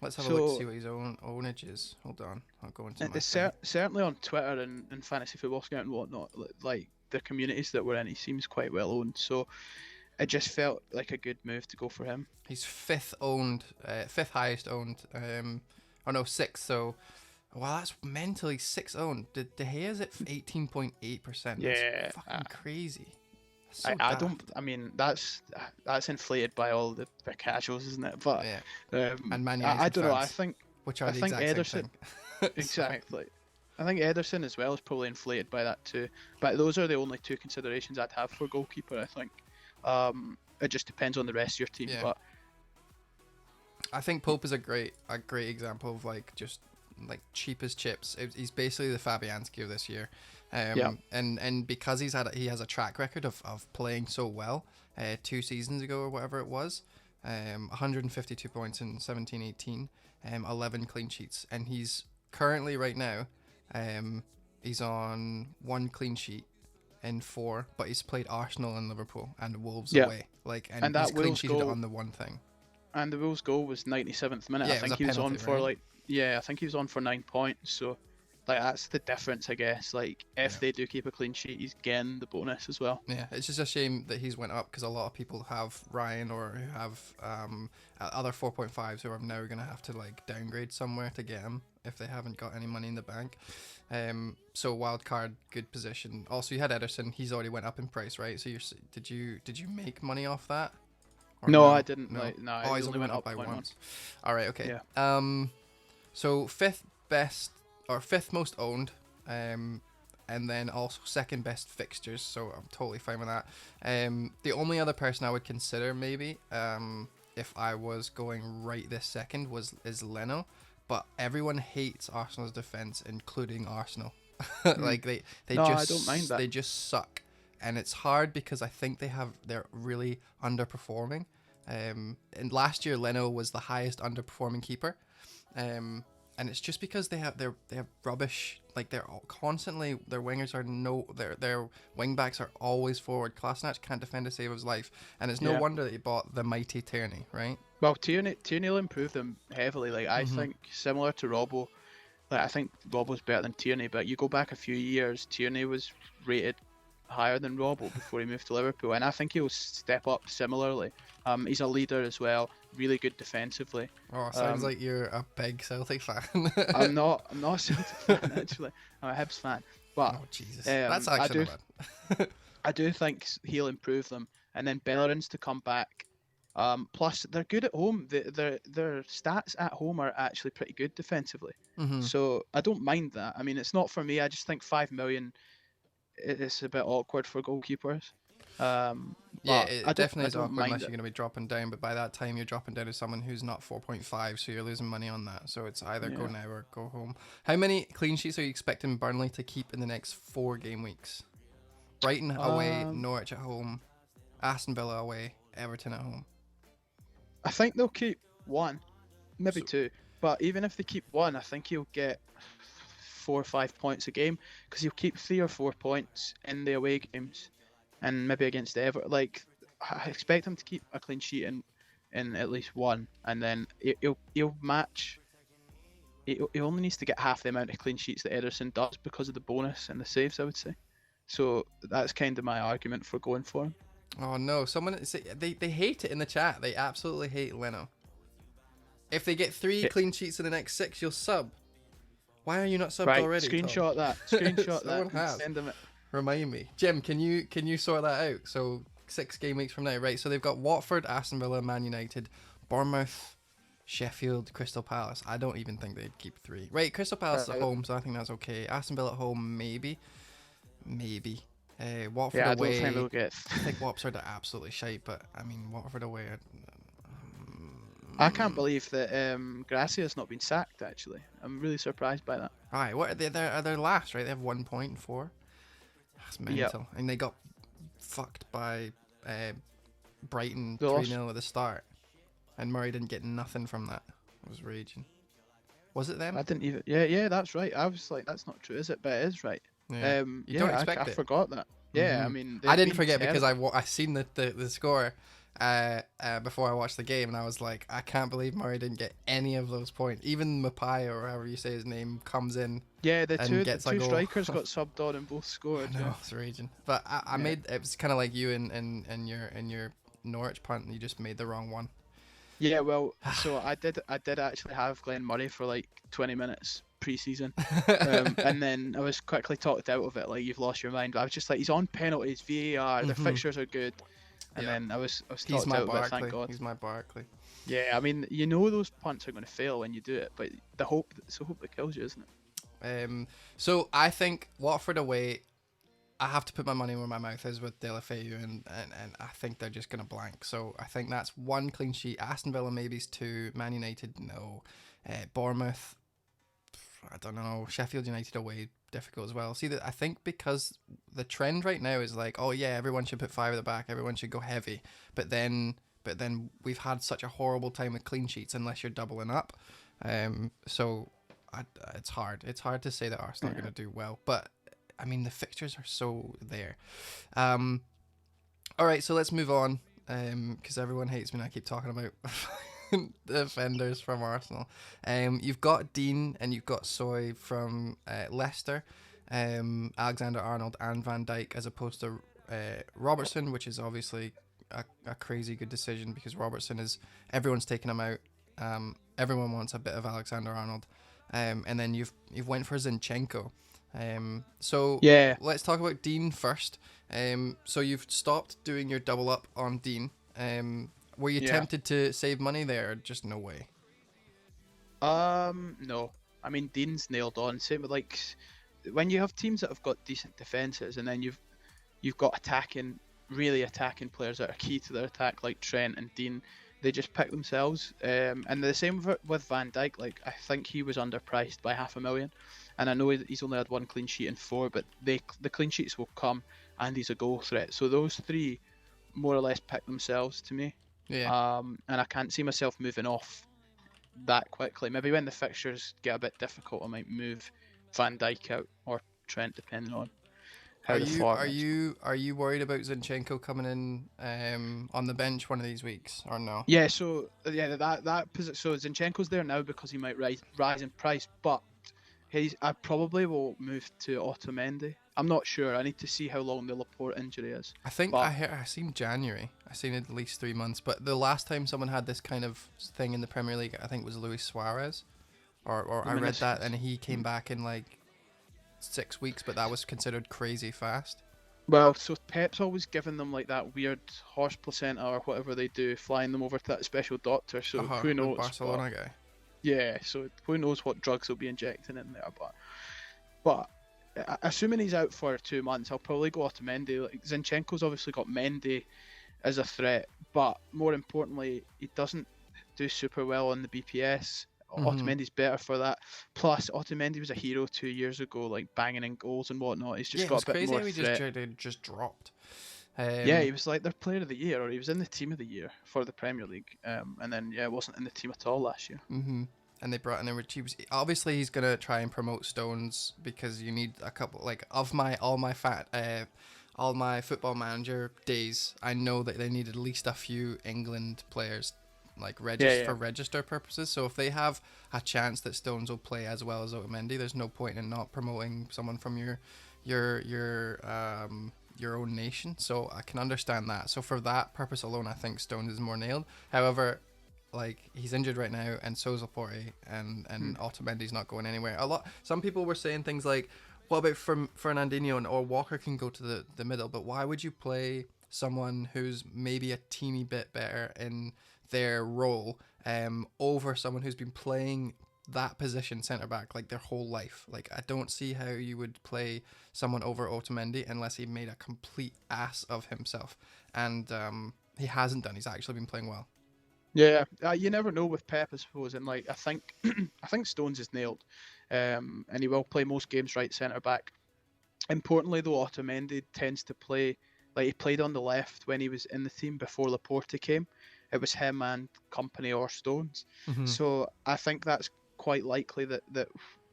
Let's have a look to see what his ownage is. Hold on, I'll go into my certainly on Twitter and Fantasy Football Scout and whatnot, like the communities that we're in, he seems quite well owned. So it just felt like a good move to go for him. He's fifth highest owned. Oh no, sixth. So, wow, that's mentally sixth owned. De Gea's at 18.8%. Yeah, That's fucking crazy. That's so I daft. don't. I mean, that's inflated by all the casuals, isn't it? But yeah. And Man I United don't know. I fans, think which are I the think exact Ederson same thing. exactly. I think Ederson as well is probably inflated by that too. But those are the only two considerations I'd have for goalkeeper. I think. It just depends on the rest of your team. Yeah. But I think Pope is a great example of like just like cheap as chips. He's basically the Fabianski of this year. And because he has a track record of playing so well, 2 seasons ago or whatever it was, 152 points in 17-18, 11 clean sheets, and he's currently right now, he's on 1 clean sheet in 4, but he's played Arsenal and Liverpool and Wolves away, and that he's clean Wolves sheeted goal, on the one thing. And the Wolves goal was 97th minute. Yeah, I think he was on for I think he was on for 9 points. So, like, that's the difference, I guess. Like, if they do keep a clean sheet, he's getting the bonus as well. Yeah, it's just a shame that he's went up because a lot of people have Ryan or who have other 4.5s who are now going to have to like downgrade somewhere to get him if they haven't got any money in the bank. So Wildcard, good position. Also, you had Ederson. He's already went up in price, right? So did you make money off that? No, I didn't. No. Oh, he's only went up by once. All right, okay. Yeah. So fifth most owned, and then also second best fixtures. So I'm totally fine with that. The only other person I would consider maybe, if I was going right this second, is Leno, but everyone hates Arsenal's defense, including Arsenal. Like they I don't mind that. They just suck. And it's hard because I think they're really underperforming. And last year Leno was the highest underperforming keeper. And it's just because they have rubbish. Like they're all constantly, their wingers are their wing backs are always forward. Kolasinac can't defend to save his life, and it's no wonder that he bought the mighty Tierney, right? Well, Tierney will improve them heavily. Like I think similar to Robbo. Like I think Robbo's better than Tierney, but you go back a few years, Tierney was rated higher than Robbo before he moved to Liverpool, and I think he'll step up similarly. He's a leader as well, really good defensively. Oh, sounds like you're a big Celtic fan. I'm not a Celtic fan actually. I'm a Hibs fan, but oh Jesus, that's actually bad. I do think he'll improve them, and then Bellerin's to come back. Plus, they're good at home. Their stats at home are actually pretty good defensively. So I don't mind that. I mean, it's not for me. I just think 5 million. It's a bit awkward for goalkeepers. Yeah, it definitely is awkward unless you're going to be dropping down. But by that time, you're dropping down to someone who's not 4.5, so you're losing money on that. So it's either go now or go home. How many clean sheets are you expecting Burnley to keep in the next 4 game weeks? Brighton away, Norwich at home, Aston Villa away, Everton at home. I think they'll keep 1, maybe 2. But even if they keep 1, I think he'll get 4 or 5 points a game because he'll keep 3 or 4 points in the away games, and maybe against Everton. Like I expect him to keep a clean sheet in at least 1, and then he'll match. He only needs to get half the amount of clean sheets that Ederson does because of the bonus and the saves, I would say. So that's kind of my argument for going for him. Oh no! They hate it in the chat. They absolutely hate Leno. If they get 3 clean sheets in the next 6, you'll sub. Why are you not subbed already? Screenshot that. Screenshot that. Has. Send them it. Remind me, Jim. Can you sort that out? So 6 game weeks from now, right? So they've got Watford, Aston Villa, Man United, Bournemouth, Sheffield, Crystal Palace. I don't even think they'd keep 3. Right, Crystal Palace at home, so I think that's okay. Aston Villa at home, maybe. Watford away. I don't think they'll get. I think Watford are absolutely shite, but I mean Watford away. I can't believe that Gracia's not been sacked. Actually, I'm really surprised by that. Right, what are they? They're last, right? They have 1 point and 4. That's mental. And they got fucked by Brighton 3-0 at the start, and Murray didn't get nothing from that. I was raging. Was it them? I didn't even. Yeah, that's right. I was like, that's not true, is it? But it is right. Yeah. You don't expect it. I forgot that. Yeah, I mean, I didn't forget because I seen the score before I watched the game, and I was like, I can't believe Murray didn't get any of those points. Even Mapai, or however you say his name, comes in. Yeah, the two strikers got subbed on and both scored. I know, it's raging. But I made it was kind of like you in your Norwich punt, and you just made the wrong one. Yeah, well, so I did actually have Glenn Murray for like 20 minutes pre-season, and then I was quickly talked out of it. Like, you've lost your mind. But I was just like, he's on penalties, VAR, their fixtures are good, and then I was He's talked my out of it. Barkley. Thank God. He's my Barkley. Yeah, I mean, you know those punts are going to fail when you do it, but it's the hope that kills you, isn't it? So I think Watford away, I have to put my money where my mouth is with De La Feu, and I think they're just going to blank. So I think that's 1 clean sheet. Aston Villa maybe's 2. Man United, no. Bournemouth, I don't know. Sheffield United away, difficult as well. See, that I think because the trend right now is like, oh yeah, everyone should put 5 at the back, everyone should go heavy. But then we've had such a horrible time with clean sheets unless you're doubling up. So it's hard. It's hard to say that Arsenal are going to do well, but I mean, the fixtures are so there. All right, so let's move on, because everyone hates me and I keep talking about defenders from Arsenal. You've got Dean and you've got Soy from Leicester, Alexander-Arnold and Van Dijk, as opposed to Robertson, which is obviously a crazy good decision because Robertson is, everyone's taking him out. Everyone wants a bit of Alexander-Arnold, and then you've went for Zinchenko. So Yeah. let's talk about Dean first. So you've stopped doing your double up on Dean. Were you tempted to save money there, or just no way? No. I mean, Dean's nailed on. Same with, like, when you have teams that have got decent defenses, and then you've got really attacking players that are key to their attack, like Trent and Dean. They just pick themselves. And the same with Van Dijk. Like, I think he was underpriced by $500,000. And I know he's only had 1 clean sheet in 4, but the clean sheets will come, and he's a goal threat. So those 3 more or less pick themselves to me. Yeah. And I can't see myself moving off that quickly. Maybe when the fixtures get a bit difficult, I might move Van Dijk out or Trent, depending on how the form is. Are you worried about Zinchenko coming in on the bench one of these weeks, or no? Yeah. So that position. So Zinchenko's there now because he might rise in price, but I probably will move to Otamendi. I'm not sure. I need to see how long the Laporte injury is. I think I seen January. I seen at least 3 months. But the last time someone had this kind of thing in the Premier League, I think it was Luis Suarez, or I read that, and he came back in like 6 weeks, but that was considered crazy fast. Well, so Pep's always given them like that weird horse placenta or whatever they do, flying them over to that special doctor. So who knows? The Barcelona guy. Yeah, so who knows what drugs will be injecting in there, but assuming he's out for 2 months, I'll probably go Otamendi. Like, Zinchenko's obviously got Mendy as a threat, but more importantly, he doesn't do super well on the BPS. Otamendi's better for that. Plus, Otamendi was a hero 2 years ago, like banging in goals and whatnot. He's just got a bit more threat. He just dropped. Yeah, he was like their player of the year, or he was in the team of the year for the Premier League, and then wasn't in the team at all last year. And they brought in obviously he's gonna try and promote Stones, because you need a couple, like, of all my Football Manager days, I know that they need at least a few England players, like, for register purposes. So if they have a chance that Stones will play as well as Otamendi, there's no point in not promoting someone from your own nation. So I can understand that. So for that purpose alone, I think Stones is more nailed. However, like, he's injured right now, and so is Laporte, and Otamendi's not going anywhere. Some people were saying things like, what about Fernandinho or Walker can go to the middle, but why would you play someone who's maybe a teeny bit better in their role over someone who's been playing that position, centre back, like, their whole life? Like, I don't see how you would play someone over Otamendi unless he made a complete ass of himself, and he hasn't done. He's actually been playing well. Yeah, you never know with Pep, I suppose, and like I think Stones is nailed, and he will play most games right centre back. Importantly, though, Otamendi tends to play, like, he played on the left when he was in the team before Laporte came. It was him and Company or Stones, so I think that's quite likely that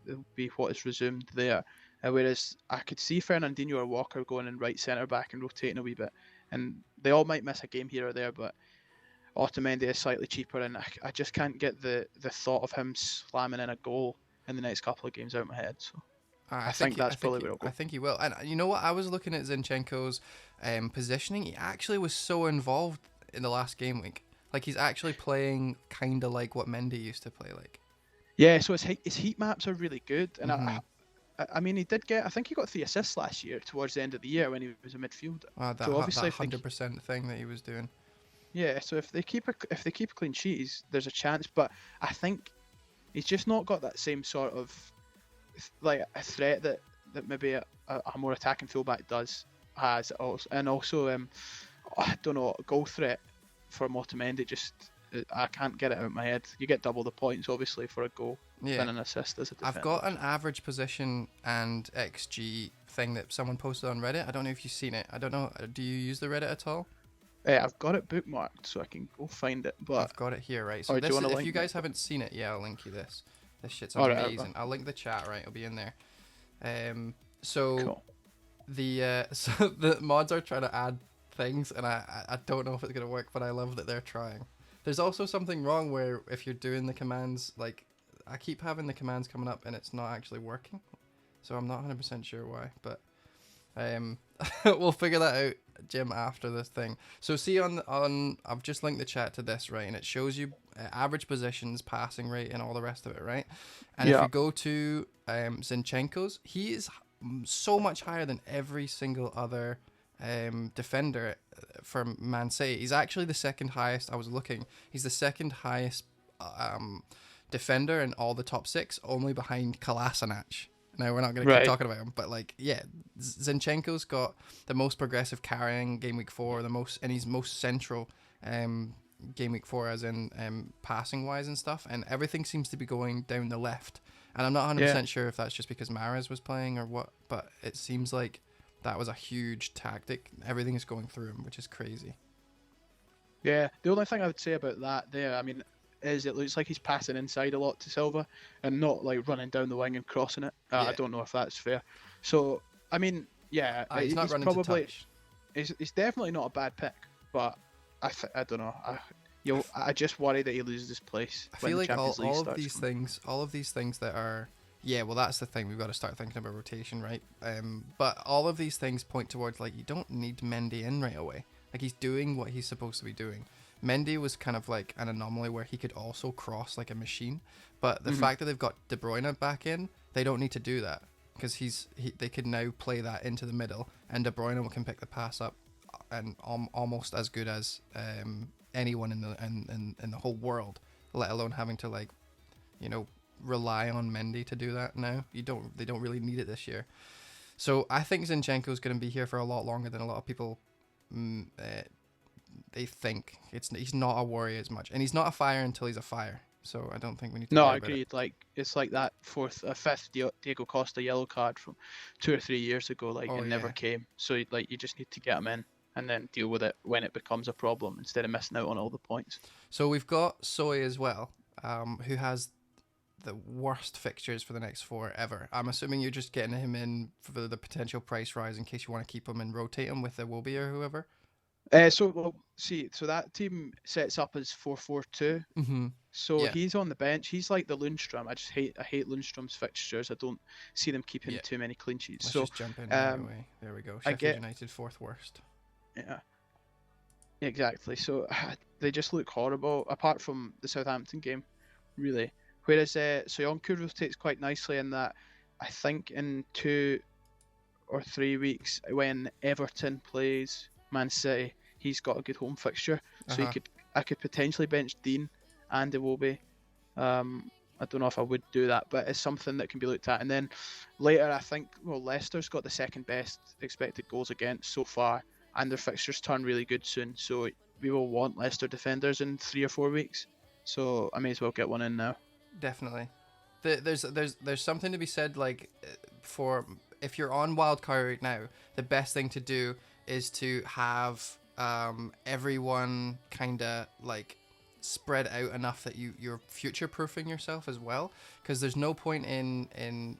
will be what is resumed there. Whereas I could see Fernandinho or Walker going in right centre back and rotating a wee bit, and they all might miss a game here or there, but Otamendi is slightly cheaper, and I just can't get the thought of him slamming in a goal in the next couple of games out of my head. So I think that's probably where I'll go. I think he will. And you know what? I was looking at Zinchenko's positioning. He actually was so involved in the last game week. Like he's actually playing kind of like what Mendy used to play like. Yeah, so his heat maps are really good, and Mhm. I mean, he did get. I think he got 3 assists last year towards the end of the year when he was a midfielder. So obviously, That if they 100% thing that he was doing. yeah, so if they keep a clean sheet, there's a chance. But I think he's just not got that same sort of like a threat that maybe a more attacking fullback has also, and also I don't know, goal threat for Otamendi. Just I can't get it out of my head. You get double the points obviously for a goal than an assist as a defender. I've got an average position and XG thing that someone posted on Reddit. I don't know if you've seen it. I don't know. Do you use the Reddit at all? I've got it bookmarked so I can go find it. But I've got it here, right? So if you guys haven't seen it, yeah, I'll link you this. This shit's amazing. Right, I'll link the chat, right? It'll be in there. So cool. So the mods are trying to add things, and I don't know if it's gonna work, but I love that they're trying. There's also something wrong where if you're doing the commands, like I keep having the commands coming up and it's not actually working, so I'm not 100% sure why, but we'll figure that out, Jim, after this thing. So see on I've just linked the chat to this, right, and it shows you average positions, passing rate, and all the rest of it, right? And if you go to Zinchenko's, he is so much higher than every single other defender from Man City. He's actually the second highest. I was looking. He's the second highest defender in all the top 6, only behind Kolasinac. Now we're not going to keep talking about him, but like, yeah, Zinchenko's got the most progressive carrying game week 4, and he's most central game week 4, as in passing wise and stuff, and everything seems to be going down the left. And I'm not 100% sure if that's just because Mahrez was playing or what, but it seems like that was a huge tactic. Everything is going through him, which is crazy. Yeah, the only thing I would say about that there, I mean, is it looks like he's passing inside a lot to Silva and not like running down the wing and crossing it. I don't know if that's fair. So, I mean, yeah, he's not running probably, to touch. He's definitely not a bad pick, but I don't know. I just worry that he loses his place. I feel like all of these things that are, yeah, well, that's the thing. We've got to start thinking about rotation, right? But all of these things point towards like you don't need Mendy in right away. Like he's doing what he's supposed to be doing. Mendy was kind of like an anomaly where he could also cross like a machine, but the fact that they've got De Bruyne back in, they don't need to do that because they could now play that into the middle, and De Bruyne can pick the pass up, and almost as good as anyone in the whole world, let alone having to like, rely on Mendy to do that now. They don't really need it this year. So I think Zinchenko's going to be here for a lot longer than a lot of people they think. He's not a worry as much, and he's not a fire until he's a fire. So I don't think we need to. No, I agreed. Like it's like that fifth Diego Costa yellow card from 2 or 3 years ago. Like it never came. So you just need to get him in and then deal with it when it becomes a problem instead of missing out on all the points. So we've got Soy as well, who has the worst fixtures for the next 4 ever. I'm assuming you're just getting him in for the potential price rise in case you want to keep him and rotate him with Iwobi or whoever. So that team sets up as 4-4-2. Mm-hmm. So he's on the bench. He's like the Lundstrom. I hate Lundstrom's fixtures. I don't see them keeping too many clean sheets. Let's just jump in right away. There we go. Sheffield United 4th worst. Yeah. Exactly. So they just look horrible apart from the Southampton game, really. Whereas Soyuncu rotates quite nicely in that. I think in 2 or 3 weeks when Everton plays Man City, he's got a good home fixture, so I could potentially bench Dean and Iwobi. I don't know if I would do that, but it's something that can be looked at. And then later, I think Leicester's got the second best expected goals against so far, and their fixtures turn really good soon. So we will want Leicester defenders in 3 or 4 weeks. So I may as well get one in now. Definitely. There's something to be said like for if you're on Wildcard right now, the best thing to do is to have everyone kind of like spread out enough that you're future proofing yourself as well, because there's no point in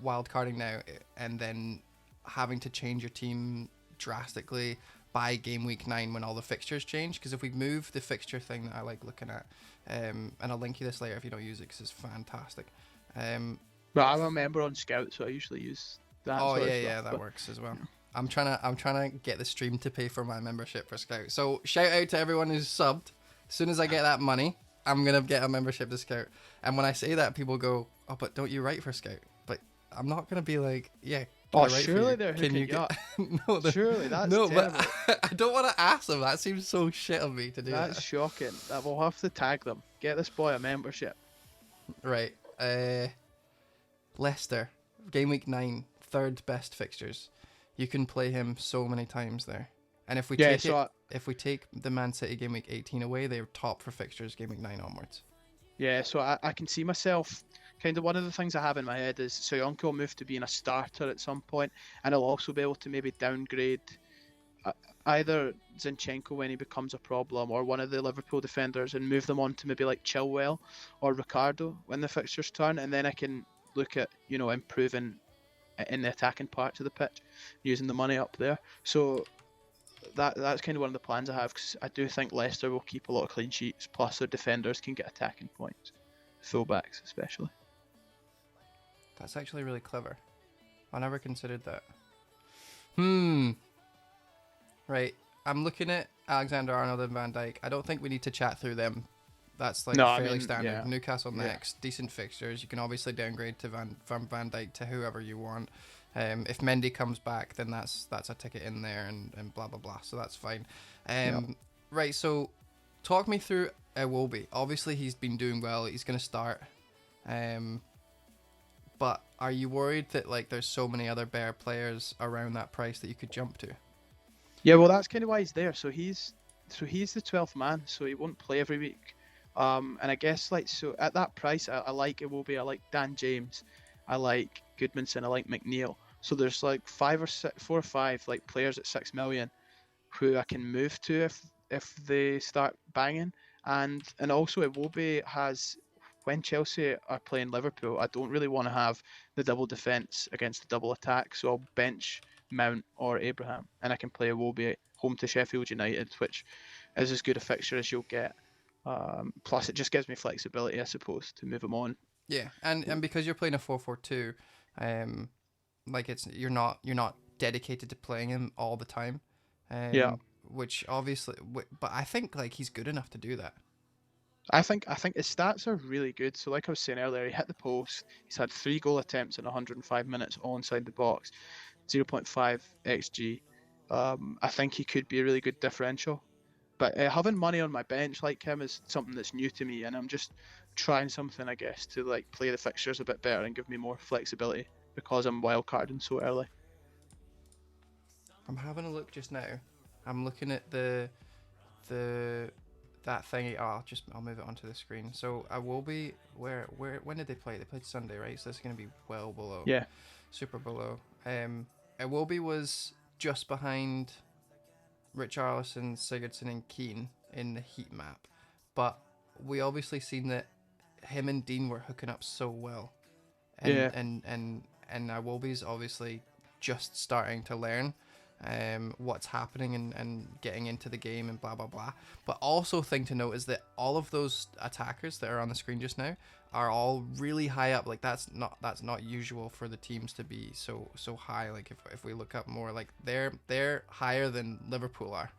wildcarding now and then having to change your team drastically by game week 9 when all the fixtures change. Because if we move the fixture thing that I like looking at, and I'll link you this later if you don't use it because it's fantastic. But I'm a member on Scout, so I usually use that. Oh yeah, that works as well. I'm trying to get the stream to pay for my membership for Scout. So shout out to everyone who's subbed. As soon as I get that money, I'm gonna get a membership to Scout. And when I say that, people go, "Oh, but don't you write for Scout?" But I'm not gonna be like, "Yeah." Oh, surely they're hooking you up. No, surely that's no, terrible. but I don't want to ask them. That seems so shit of me to do. That's shocking. That we'll have to tag them. Get this boy a membership. Right. Leicester, game week 9, third best fixtures. You can play him so many times there. And if we if we take the Man City game week 18 away, they're top for fixtures game week 9 onwards. Yeah, so I can see myself. Kind of one of the things I have in my head is Soyuncu will move to being a starter at some point, and he'll also be able to maybe downgrade either Zinchenko when he becomes a problem, or one of the Liverpool defenders, and move them on to maybe like Chilwell or Ricardo when the fixtures turn, and then I can look at improving in the attacking parts of the pitch, using the money up there. So that's kind of one of the plans I have, because I do think Leicester will keep a lot of clean sheets, plus their defenders can get attacking points, fullbacks especially. That's actually really clever. I never considered that. Right. I'm looking at Alexander-Arnold and Van Dijk. I don't think we need to chat through them. That's fairly standard. Yeah. Newcastle next, decent fixtures. You can obviously downgrade to from Van Dijk to whoever you want. If Mendy comes back, then that's a ticket in there, and blah blah blah. So that's fine. Right. So talk me through Iwobi. Obviously, he's been doing well. He's going to start. But are you worried that there's so many other better players around that price that you could jump to? Yeah, well, that's kind of why he's there. So he's the 12th man, so he won't play every week. And I guess so at that price, I like Iwobi, I like Dan James, I like Goodmanson, I like McNeil. So there's 4 or 5 players at 6 million who I can move to if they start banging. And also Iwobi has, when Chelsea are playing Liverpool, I don't really want to have the double defence against the double attack, so I'll bench Mount or Abraham, and I can play Iwobi home to Sheffield United, which is as good a fixture as you'll get. Plus, it just gives me flexibility, I suppose, to move him on. Yeah, and because you're playing a 4-4-2, you're not dedicated to playing him all the time. Which obviously, but I think he's good enough to do that. I think his stats are really good. So like I was saying earlier, he hit the post. He's had 3 goal attempts in 105 minutes all inside the box, 0.5 xG. I think he could be a really good differential. But having money on my bench like him is something that's new to me, and I'm just trying something, I guess, to play the fixtures a bit better and give me more flexibility because I'm wildcarding so early. I'm having a look just now. I'm looking at that thingy. I'll move it onto the screen. So I will be when did they play? They played Sunday, right? So it's going to be well below. Yeah. Super below. Iwobi was just behind Richarlison, Sigurdsson, and Keane in the heat map, but we obviously seen that him and Dean were hooking up so well, and Iwobi's obviously just starting to learn what's happening and getting into the game and blah blah blah. But also thing to note is that all of those attackers that are on the screen just now are all really high up. That's not usual for the teams to be so high. If we look up more, they're higher than Liverpool are,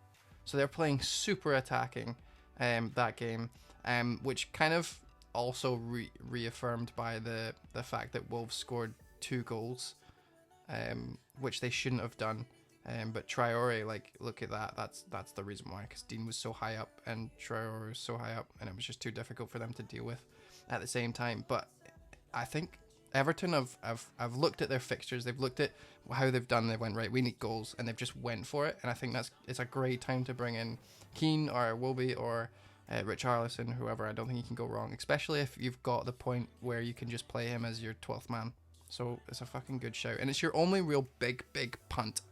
so they're playing super attacking that game, which kind of also reaffirmed by the fact that Wolves scored 2 goals, which they shouldn't have done. But Traore, look at that. That's the reason why, because Dean was so high up and Traore was so high up, and it was just too difficult for them to deal with at the same time. But I think Everton have looked at their fixtures. They've looked at how they've done. They went, right, we need goals, and they've just went for it. And I think it's a great time to bring in Keane or Iwobi or Richarlison, whoever. I don't think you can go wrong, especially if you've got the point where you can just play him as your 12th man. So it's a fucking good shout, and it's your only real big punt.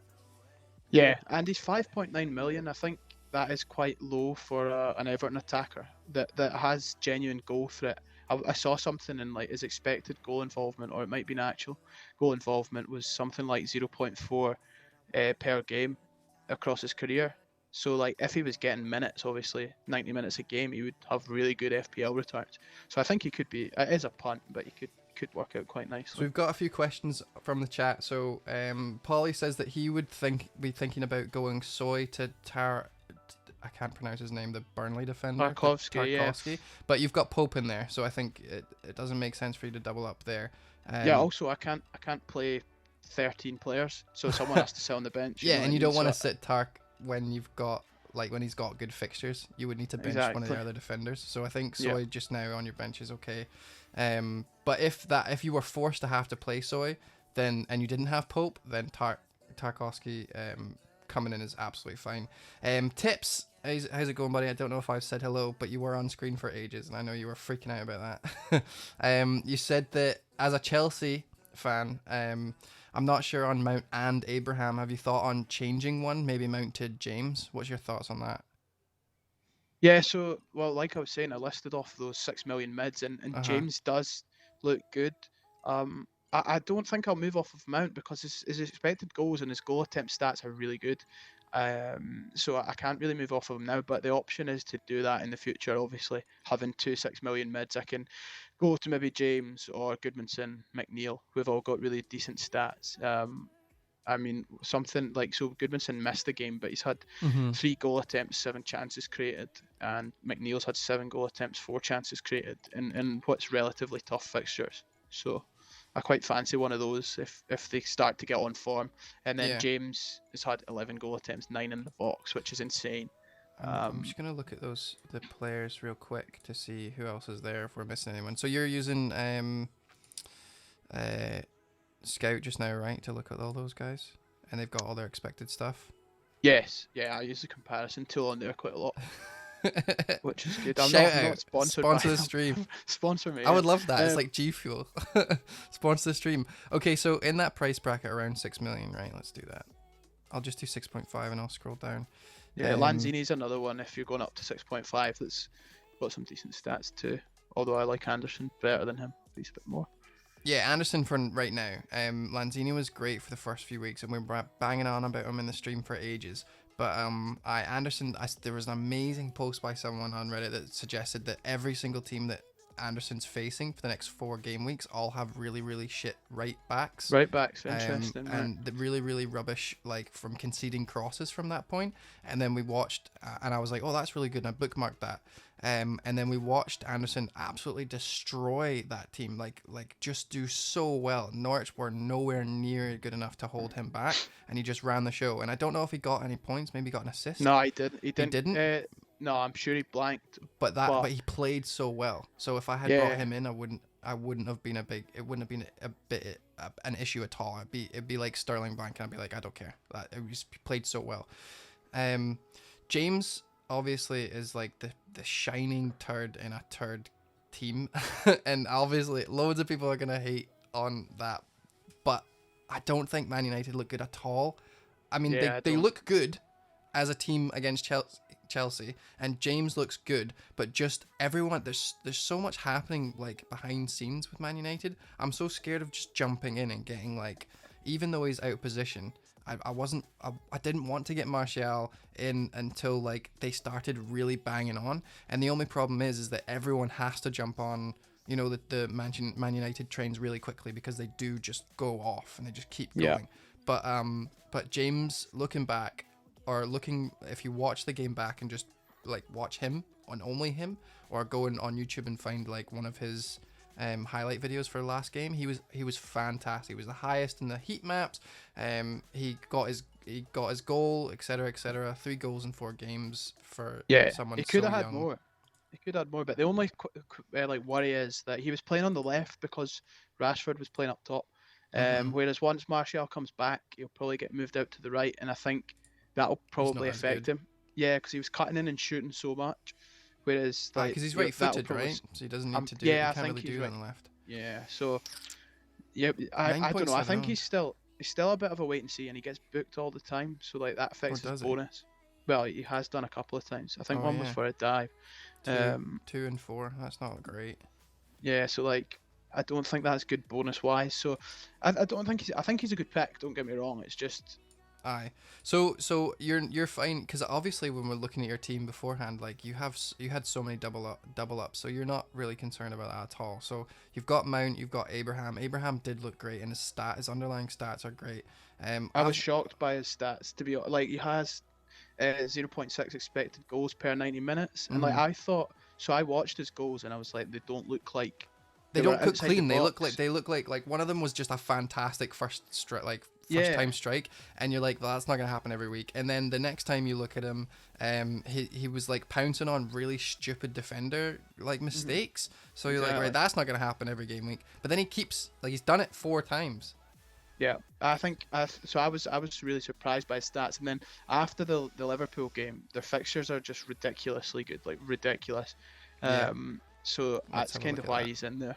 Yeah, and he's 5.9 million. I think that is quite low for an Everton attacker that has genuine goal threat. I saw something in his expected goal involvement, or it might be an actual goal involvement, was something like 0.4 per game across his career. So if he was getting minutes, obviously 90 minutes a game, he would have really good FPL returns. So I think he could be. It is a punt, but he could work out quite nicely. So we've got a few questions from the chat. So Paulie says that he would be thinking about going Soy to I can't pronounce his name, the Burnley defender. Tarkowski, yeah. But you've got Pope in there, so I think it doesn't make sense for you to double up there. Yeah, also I can't play 13 players, so someone has to sit on the bench. Yeah, and you don't want to sit Tark when you've got when he's got good fixtures. You would need to bench one of the other defenders. So I think Soy just now on your bench is okay. But if you were forced to have to play Soy, then and you didn't have Pope, then Tarkowski coming in is absolutely fine. Tips, how's it going, buddy? I don't know if I've said hello, but you were on screen for ages, and I know you were freaking out about that. You said that as a Chelsea fan, I'm not sure on Mount and Abraham. Have you thought on changing one, maybe Mount to James? What's your thoughts on that? Yeah, so, well, like I was saying, I listed off those 6 million mids, and James does look good. I don't think I'll move off of Mount because his expected goals and his goal attempt stats are really good. So I can't really move off of him now, but the option is to do that in the future, obviously. Having 2 6 million mids, I can go to maybe James or Goodmanson, McNeil, who've all got really decent stats. I mean, something like, so Goodmanson missed the game, but he's had 3 goal attempts, 7 chances created, and McNeil's had 7 goal attempts, 4 chances created in what's relatively tough fixtures. So I quite fancy one of those if they start to get on form. And then James has had 11 goal attempts, 9 in the box, which is insane. I'm just going to look at the players real quick to see who else is there if we're missing anyone. So you're using Scout just now, right, to look at all those guys? And they've got all their expected stuff? Yes. Yeah, I use the comparison tool on there quite a lot. Which is good. I'm not sponsored Sponsor by the stream. Sponsor me. I would love that. It's like G Fuel. Sponsor the stream. Okay, so in that price bracket around 6 million, right? Let's do that. I'll just do 6.5 and I'll scroll down. Yeah, Lanzini's another one if you're going up to 6.5 that's got some decent stats too. Although I like Anderson better than him. He's a bit more. Yeah, Anderson for right now. Lanzini was great for the first few weeks and we were banging on about him in the stream for ages. But there was an amazing post by someone on Reddit that suggested that every single team that Anderson's facing for the next 4 game weeks all have really, really shit right backs. Right backs, interesting. And the really, really rubbish, like from conceding crosses from that point. And then we watched, and I was like, oh, that's really good. And I bookmarked that. And then we watched Anderson absolutely destroy that team, like just do so well. Norwich were nowhere near good enough to hold him back, and he just ran the show. And I don't know if he got any points, maybe he got an assist. No, he didn't. He didn't? No, I'm sure he blanked. But he played so well. So if I had brought him in, I wouldn't have been an issue at all. It'd be like Sterling blank, and I'd be like, I don't care. He played so well. James obviously is like the shining turd in a turd team, and obviously loads of people are gonna hate on that, but I don't think Man United look good at all. I mean, they look good as a team against Chelsea, and James looks good, but just everyone, there's so much happening like behind scenes with Man United. I'm so scared of just jumping in and getting like, even though he's out of position, I didn't want to get Martial in until like they started really banging on, and the only problem is that everyone has to jump on, you know, the Man United trains really quickly because they do just go off and they just keep going. But James, looking back, or if you watch the game back and just like watch him and only him, or go on YouTube and find like one of his highlight videos for the last game, he was fantastic. He was the highest in the heat maps. He got his goal, etc. 3 goals in 4 games for someone. He could have had more. He could have had more, but the only like worry is that he was playing on the left because Rashford was playing up top. Whereas once Martial comes back, he'll probably get moved out to the right, and I think that'll probably affect him. Yeah, because he was cutting in and shooting so much. Whereas, like, because he's right-footed, right? So he doesn't need to do. Yeah, he can't really do that on the left. Yeah, so I don't know. I think he's still a bit of a wait and see, and he gets booked all the time. So like that affects his bonus. Well, he has done a couple of times. I think one was for a dive. 2 and 4. That's not great. Yeah, so like I don't think that's good bonus wise. So I don't think I think he's a good pick. Don't get me wrong. It's just Aye. So you're fine because obviously when we're looking at your team beforehand, like you had so many double ups, so you're not really concerned about that at all. So you've got Mount, you've got Abraham. Abraham did look great, and his underlying stats are great. I was shocked by his stats, to be honest. Like, he has 0.6 expected goals per 90 minutes, and like, I thought, so I watched his goals and I was like, they don't look like they were don't cook outside clean. the They look box. like one of them was just a fantastic first first Yeah, time strike, and you're like, well, that's not gonna happen every week. And then the next time you look at him, he was like pouncing on really stupid defender like mistakes. So you're like, right, that's not gonna happen every game week. But then he keeps like he's done it 4 times. yeah. I think so. I was really surprised by his stats, and then after the Liverpool game, their fixtures are just ridiculously good, like ridiculous. Yeah. So Let's that's have a kind look of at why that. he's in there.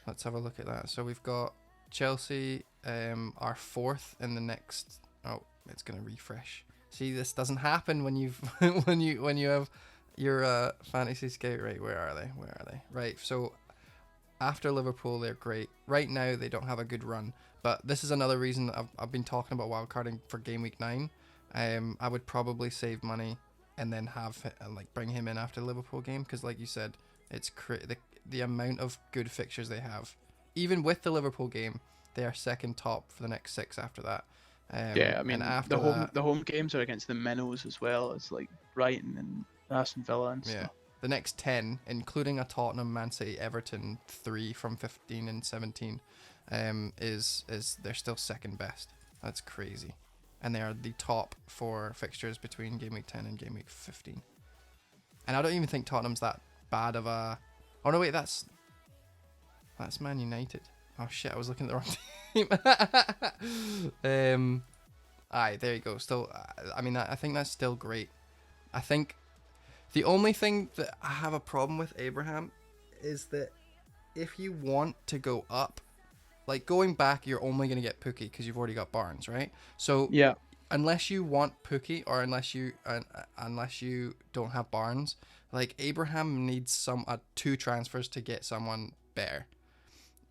Let's have a look at that. So we've got Chelsea, are 4th in the next. Oh, it's gonna refresh. See, this doesn't happen when you've when you have your fantasy scout. Right, where are they? Where are they? Right. So after Liverpool, they're great. Right now, they don't have a good run. But this is another reason that I've been talking about wildcarding for game week 9. I would probably save money and then like bring him in after the Liverpool game because, like you said, it's the amount of good fixtures they have. Even with the Liverpool game, they are second top for the next 6 after that. Yeah, I And mean, after the home games are against the minnows as well as like Brighton and Aston Villa and yeah, stuff. the next 10, including a Tottenham, Man City, Everton 3 from 15 and 17, is they're still second best. That's crazy, and they are the top 4 fixtures between game week 10 and game week 15. And I don't even think Tottenham's that bad of a. Oh no, wait, that's Man United. Oh shit, I was looking at the wrong team. Aye, there you go. Still, I mean, I think that's still great. I think the only thing that I have a problem with Abraham is that if you want to go up, like going back, you're only going to get Pookie because you've already got Barnes, right? So Yeah, unless you want Pookie or unless you don't have Barnes, like Abraham needs 2 transfers to get someone better.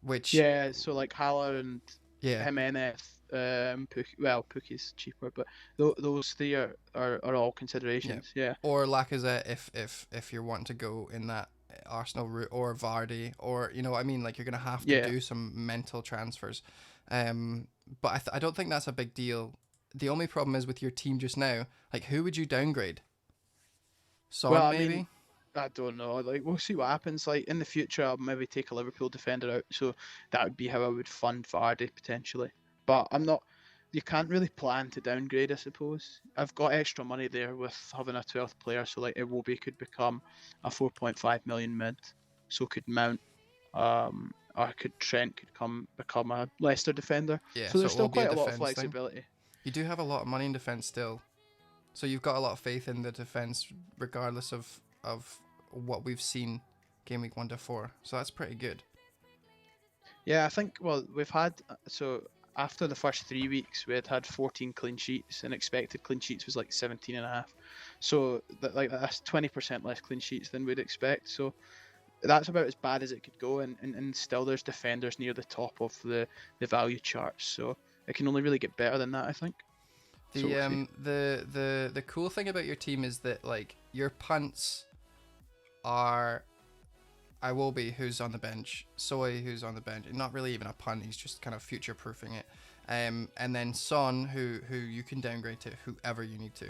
Which yeah. So like Haller and yeah, Jimenez, Pookie, well, Pookie's cheaper, but those 3 are all considerations. Yeah, or Lacazette if you're wanting to go in that Arsenal route, or Vardy, or you know what I mean, like you're gonna have to yeah. do some mental transfers. But I don't think that's a big deal. The only problem is with your team just now. Like, who would you downgrade? Son, Well, I maybe. mean, I don't know. Like, we'll see what happens. Like, in the future, I'll maybe take a Liverpool defender out. So that would be how I would fund Vardy potentially. But I'm not. You can't really plan to downgrade, I suppose. I've got extra money there with having a 12th player. So like, Iwobi could become a 4.5 million mid. So could Mount. Or Trent could become a Leicester defender. Yeah, So so there's it still won't be a quite a lot of defense thing. flexibility. You do have a lot of money in defense still, so you've got a lot of faith in the defense, regardless of what we've seen game week 1 to 4. So that's pretty good. Yeah, I think, well, we've had, so after the first 3 weeks, we had 14 clean sheets, and expected clean sheets was like 17 and a half. So that's 20% less clean sheets than we'd expect. So that's about as bad as it could go, and still there's defenders near the top of the value charts. So it can only really get better than that, I think. So we'll see. The cool thing about your team is that like your punts are Iwobi, who's on the bench, Soy, who's on the bench, not really even a punt, he's just kind of future proofing it. And then Son, who you can downgrade to whoever you need to.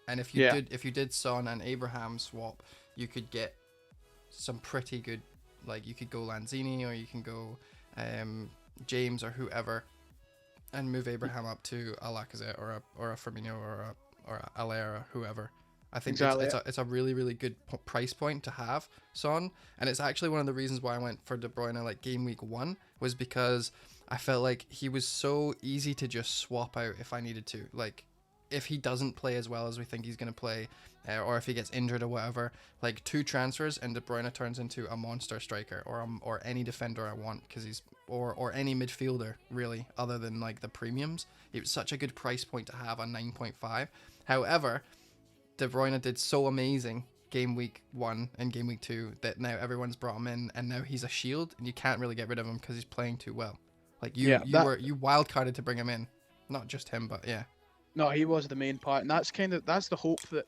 And if you did Son and Abraham swap, you could get some pretty good, like you could go Lanzini or you can go James or whoever, and move Abraham up to a Lacazette or a Firmino or a Allaire or whoever. I think Exactly. it's a really, really good price point to have Son, and it's actually one of the reasons why I went for De Bruyne like game week 1 was because I felt like he was so easy to just swap out if I needed to. Like if he doesn't play as well as we think he's going to play, or if he gets injured or whatever, like 2 transfers and De Bruyne turns into a monster striker or any defender I want because he's or any midfielder really other than like the premiums. It was such a good price point to have on 9.5. However, De Bruyne did so amazing game week 1 and game week 2 that now everyone's brought him in, and now he's a shield and you can't really get rid of him because he's playing too well. Like you wildcarded to bring him in, not just him, but yeah. No, he was the main part, and that's the hope that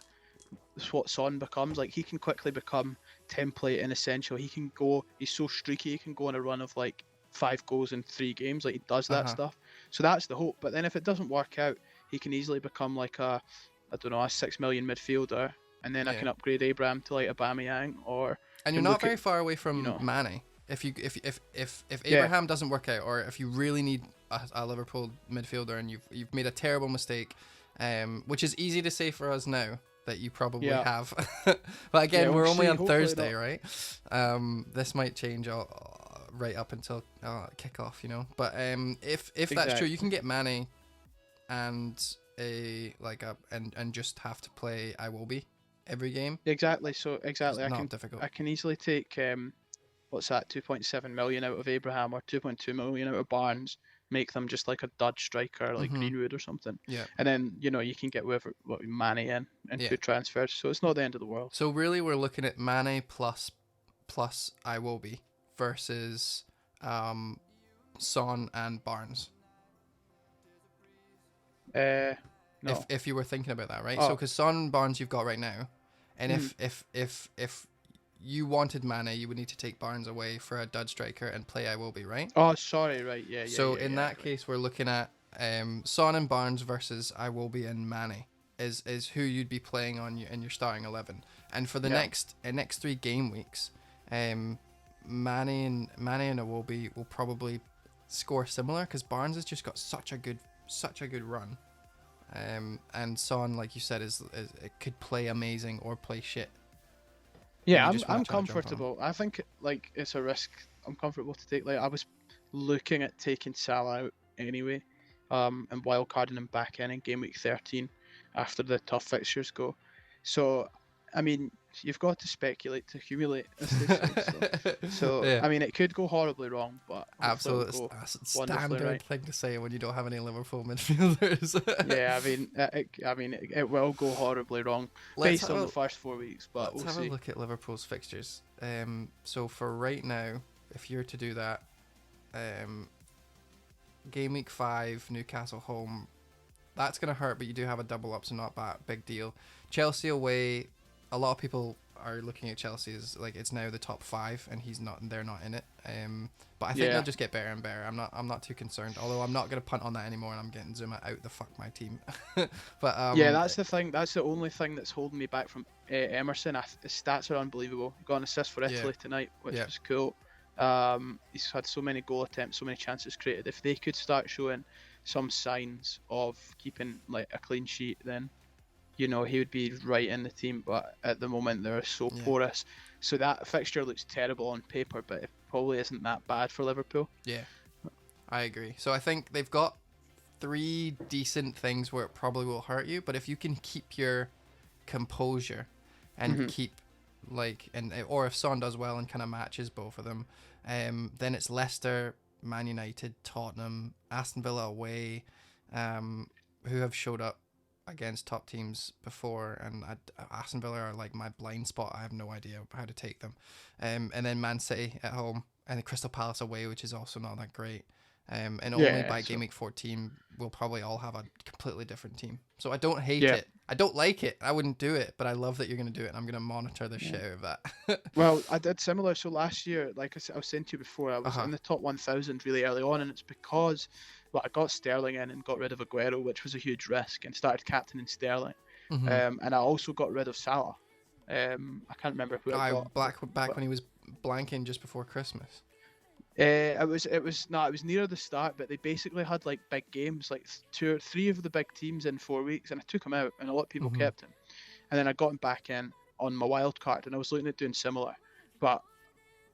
what Son becomes. Like, he can quickly become template and essential. He can go. He's so streaky. He can go on a run of like 5 goals in 3 games. Like, he does that stuff. So that's the hope. But then if it doesn't work out, he can easily become like I don't know, a 6 million midfielder, and then I can upgrade Abraham to like Aubameyang or. And you're not very far away from Mane. If Abraham doesn't work out, or if you really need a Liverpool midfielder and you've made a terrible mistake, which is easy to say for us now that you probably have, but again, we're only on Thursday, right? This might change right up until kickoff, you know. But if that's true, you can get Mane and and just have to play I will be every game. Exactly. So exactly, it's not difficult. I can easily take what's that, 2.7 million out of Abraham or 2.2 million out of Barnes, make them just like a dud striker like Greenwood or something. Yeah. And then, you know, you can get Mane in two transfers, so it's not the end of the world. So really we're looking at Mane plus I will be versus Son and Barnes. No. If you were thinking about that, right? Oh. So because Son and Barnes you've got right now, and if you wanted Mane, you would need to take Barnes away for a dud striker and play I will be, right? Oh, sorry, right, yeah. So in that case, we're looking at Son and Barnes versus I will be and Mane is who you'd be playing in your starting 11. And for the next 3 game weeks, Mane and Iwobi will probably score similar because Barnes has just got such a good run. And Son, like you said, is it could play amazing or play shit. Yeah, I'm comfortable. I think like it's a risk I'm comfortable to take. Like, I was looking at taking Salah out anyway, and wildcarding him back in game week 13 after the tough fixtures go. So, I mean, you've got to speculate to accumulate, as they say. So yeah. I mean, it could go horribly wrong, but absolutely standard right. thing to say when you don't have any Liverpool midfielders. Yeah, I mean, it will go horribly wrong based on the first 4 weeks. But let's have a look at Liverpool's fixtures. So for right now, if you're to do that, game week 5, Newcastle home. That's gonna hurt, but you do have a double up, so not that big deal. Chelsea away. A lot of people are looking at Chelsea as like it's now the top 5, and they're not in it. But I think they'll just get better and better. I'm not too concerned. Although I'm not gonna punt on that anymore, and I'm getting Zuma out the fuck my team. But yeah, that's the thing. That's the only thing that's holding me back from Emerson. His stats are unbelievable. He got an assist for Italy tonight, which was cool. He's had so many goal attempts, so many chances created. If they could start showing some signs of keeping like a clean sheet, then you know he would be right in the team. But at the moment they're so porous, so that fixture looks terrible on paper, but it probably isn't that bad for Liverpool. Yeah, I agree. So I think they've got 3 decent things where it probably will hurt you, but if you can keep your composure and keep or if Son does well and kind of matches both of them, then it's Leicester, Man United, Tottenham, Aston Villa away, who have showed up against top teams before, and Aston Villa are like my blind spot. I have no idea how to take them. And then Man City at home and the Crystal Palace away, which is also not that great. And only by game week 14 we'll probably all have a completely different team. So I don't hate it. I don't like it. I wouldn't do it, but I love that you're going to do it, and I'm going to monitor the shit out of that. Well, I did similar. So last year, like I was saying to you before, I was in the top 1,000 really early on, and it's because I got Sterling in and got rid of Aguero, which was a huge risk, and started captaining Sterling. And I also got rid of Salah. I can't remember who I got. Back when he was blanking just before Christmas. It was near the start, but they basically had like big games, like 2 or 3 of the big teams in 4 weeks, and I took him out, and a lot of people kept him, and then I got him back in on my wild card, and I was looking at doing similar, but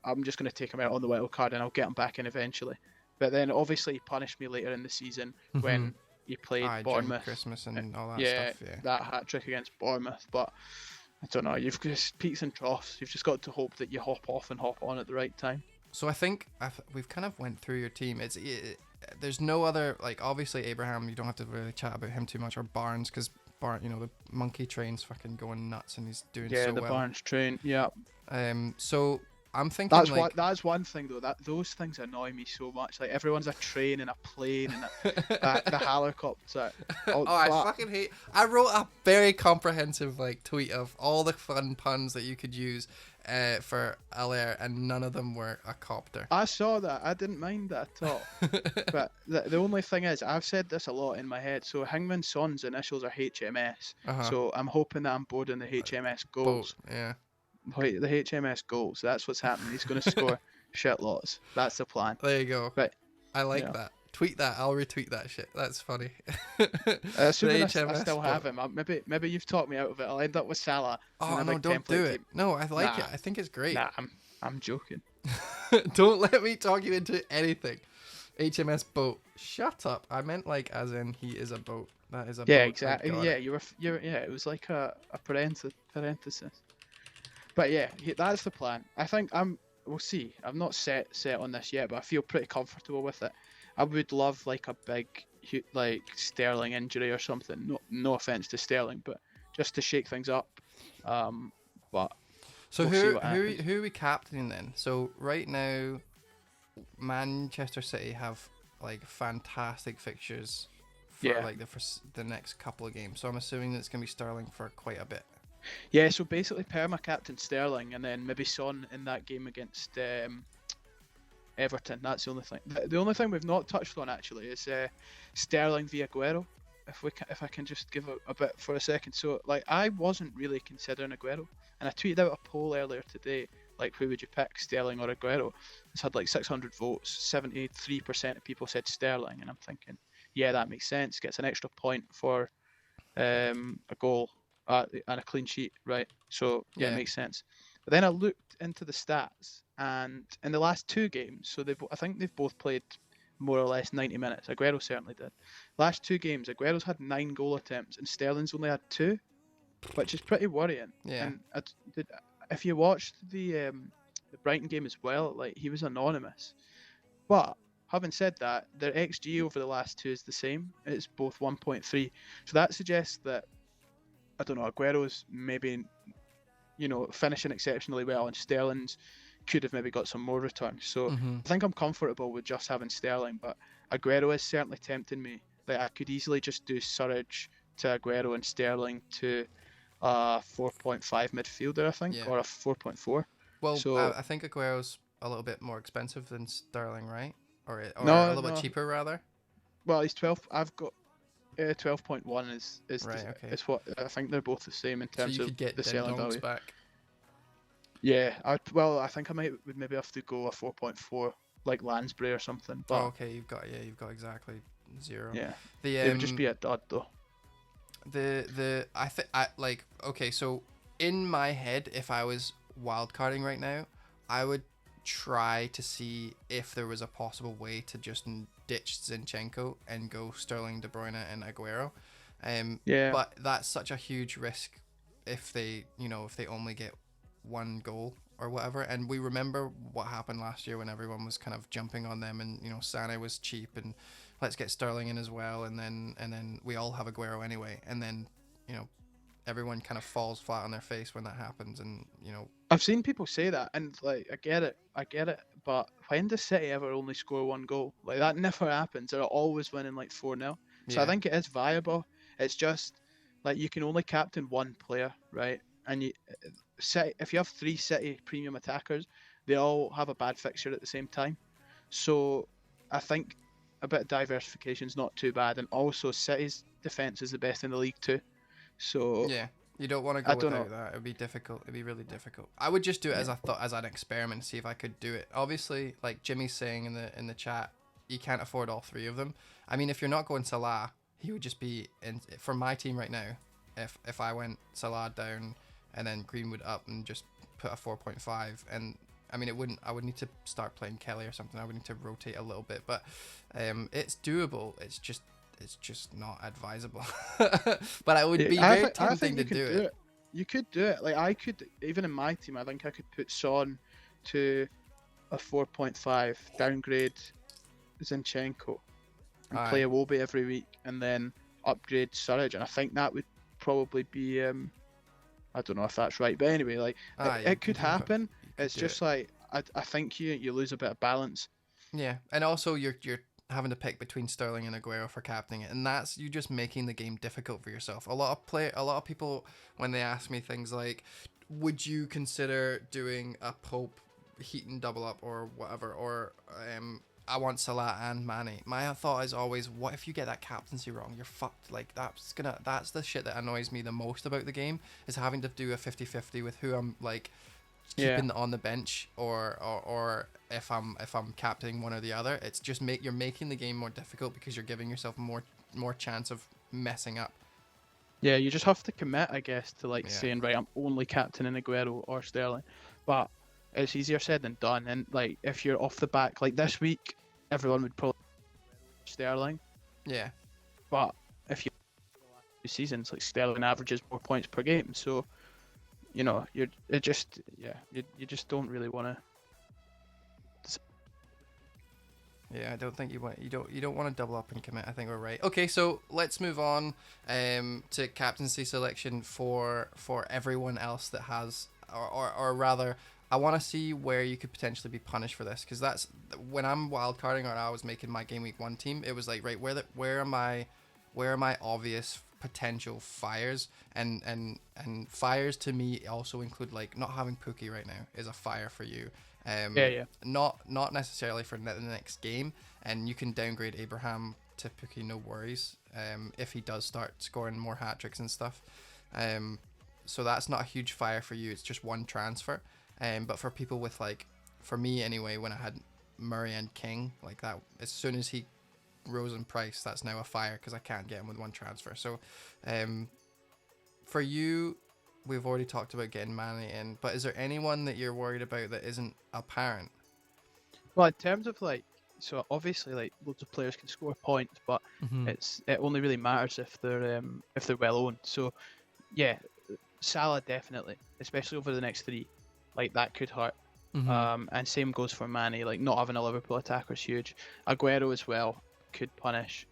I'm just going to take him out on the wild card, and I'll get him back in eventually. But then obviously he punished me later in the season when he played Bournemouth, Christmas and all that stuff. Yeah, that hat trick against Bournemouth, but. I don't know. You've just peaks and troughs. You've just got to hope that you hop off and hop on at the right time. So I think we've kind of went through your team. There's no other, like, obviously Abraham, you don't have to really chat about him too much, or Barnes, because the monkey train's fucking going nuts and he's doing so well. Yeah, the Barnes train, yeah. So I'm thinking That's one thing though. Those things annoy me so much. Like everyone's a train and a plane and the helicopter. Oh, I fucking hate. I wrote a very comprehensive like tweet of all the fun puns that you could use for Alair, and none of them were a copter. I saw that. I didn't mind that at all. But the only thing is, I've said this a lot in my head. So Heung-min Son's initials are HMS. So I'm hoping that I'm boarding the HMS goals. Boat, yeah. The HMS goals. That's what's happening. He's going to score shitloads. That's the plan. There you go. But I like that. Tweet that. I'll retweet that shit. That's funny. Assuming I still have him. Maybe you've talked me out of it. I'll end up with Salah. Oh no! Don't do it. No, I like it. I think it's great. Nah, I'm joking. Don't let me talk you into anything. HMS boat. Shut up. I meant like as in he is a boat. That is a boat. Yeah, exactly. Yeah, you're. Yeah, it was like a parenthesis. But yeah, that's the plan. I think we'll see. I'm not set on this yet, but I feel pretty comfortable with it. I would love like a big like Sterling injury or something. No offense to Sterling, but just to shake things up. But so who are we captaining then? So right now, Manchester City have like fantastic fixtures for like the next couple of games. So I'm assuming that it's gonna be Sterling for quite a bit. Yeah, so basically perma captain Sterling and then maybe Son in that game against Everton. That's the only thing. The only thing we've not touched on actually is Sterling via Aguero. If I can just give a bit for a second. So like I wasn't really considering Aguero, and I tweeted out a poll earlier today. Like who would you pick, Sterling or Aguero? It's had like 600 votes. 73% of people said Sterling, and I'm thinking, yeah, that makes sense. Gets an extra point for a goal. And a clean sheet, right? So yeah, it makes sense. But then I looked into the stats, and in the last two games, so I think they've both played more or less 90 minutes. Aguero certainly did. Last two games, Aguero's had 9 goal attempts, and Sterling's only had 2, which is pretty worrying. Yeah. And if you watched the Brighton game as well, like he was anonymous. But having said that, their XG over the last 2 is the same. It's both 1.3. So that suggests that, I don't know, Aguero's maybe, finishing exceptionally well, and Sterling's could have maybe got some more returns. So I think I'm comfortable with just having Sterling, but Aguero is certainly tempting me. Like I could easily just do Surridge to Aguero and Sterling to a 4.5 midfielder, I think, or a 4.4. Well, so, I think Aguero's a little bit more expensive than Sterling, right? Or a little bit cheaper, rather? Well, he's 12. I've got 12.1 is right, okay. Is what I think they're both the same in terms of the selling value. Back. Yeah, I think I would maybe have to go a 4.4 like Lansbury or something. But okay, you've got exactly 0. Yeah, it would just be a dud though. Okay, so in my head, if I was wildcarding right now, I would try to see if there was a possible way to just ditch Zinchenko and go Sterling, De Bruyne, and Aguero. But that's such a huge risk if they only get 1 goal or whatever. And we remember what happened last year when everyone was kind of jumping on them, and Sané was cheap, and let's get Sterling in as well, and then we all have Aguero anyway, and then everyone kind of falls flat on their face when that happens, and I've seen people say that, and like I get it, but when does City ever only score 1 goal? Like that never happens. They're always winning like 4-0. So I think it is viable. It's just like you can only captain 1 player, right? And if you have 3 City premium attackers, they all have a bad fixture at the same time. So I think a bit of diversification is not too bad, and also City's defense is the best in the league too. So yeah, you don't want to go without that. It would be difficult. It'd be really difficult. I would just do it as an experiment, see if I could do it. Obviously, like Jimmy's saying in the chat, you can't afford all 3 of them. I mean, if you're not going Salah, he would just be in for my team right now. If I went Salah down and then Greenwood up and just put a 4.5, and I mean I would need to start playing Kelly or something. I would need to rotate a little bit, but it's doable. It's just not advisable. But I would be very tempting to do it. You could do it. Like I could, even in my team, I think I could put Son to a 4.5, downgrade Zinchenko, and play Iwobi every week, and then upgrade Surridge. And I think that would probably be I don't know if that's right, but anyway, like it could happen. It's just like I think you lose a bit of balance. Yeah, and also you're having to pick between Sterling and Aguero for captaining it, and that's you just making the game difficult for yourself. A lot of people, when they ask me things like, would you consider doing a Pope Heaton double up or whatever, or I want Salah and Mane. My thought is always, what if you get that captaincy wrong? You're fucked. Like that's the shit that annoys me the most about the game, is having to do a 50-50 with who I'm like keeping on the bench or if I'm captaining one or the other. It's just you're making the game more difficult because you're giving yourself more chance of messing up. Yeah, you just have to commit, I guess, to saying, right, I'm only captaining Aguero or Sterling. But it's easier said than done. And like if you're off the back, like this week, everyone would probably Sterling. Yeah. But if you seasons, like Sterling averages more points per game, so you know you just don't really want to. Yeah, I don't think you don't want to double up and commit. I think we're right. Okay, so let's move on to captaincy selection for everyone else that has, or rather, I want to see where you could potentially be punished for this, because that's when I'm wildcarding or I was making my game week 1 team. It was like, right, where are my obvious potential fires, and fires to me also include like not having Pookie right now is a fire for you. Not necessarily for the next game, and you can downgrade Abraham to Pookie, no worries. If he does start scoring more hat tricks and stuff, so that's not a huge fire for you. It's just one transfer. But for people with for me anyway, when I had Murray and King like that, as soon as he rose in price, that's now a fire because I can't get him with one transfer. So, for you, we've already talked about getting Mane in, but is there anyone that you're worried about that isn't apparent? Well, in terms of so obviously loads of players can score points, but it only really matters if they're well owned. So yeah, Salah definitely, especially over the next 3, that could hurt. And same goes for Mane. Not having a Liverpool attacker is huge. Aguero as well could punish,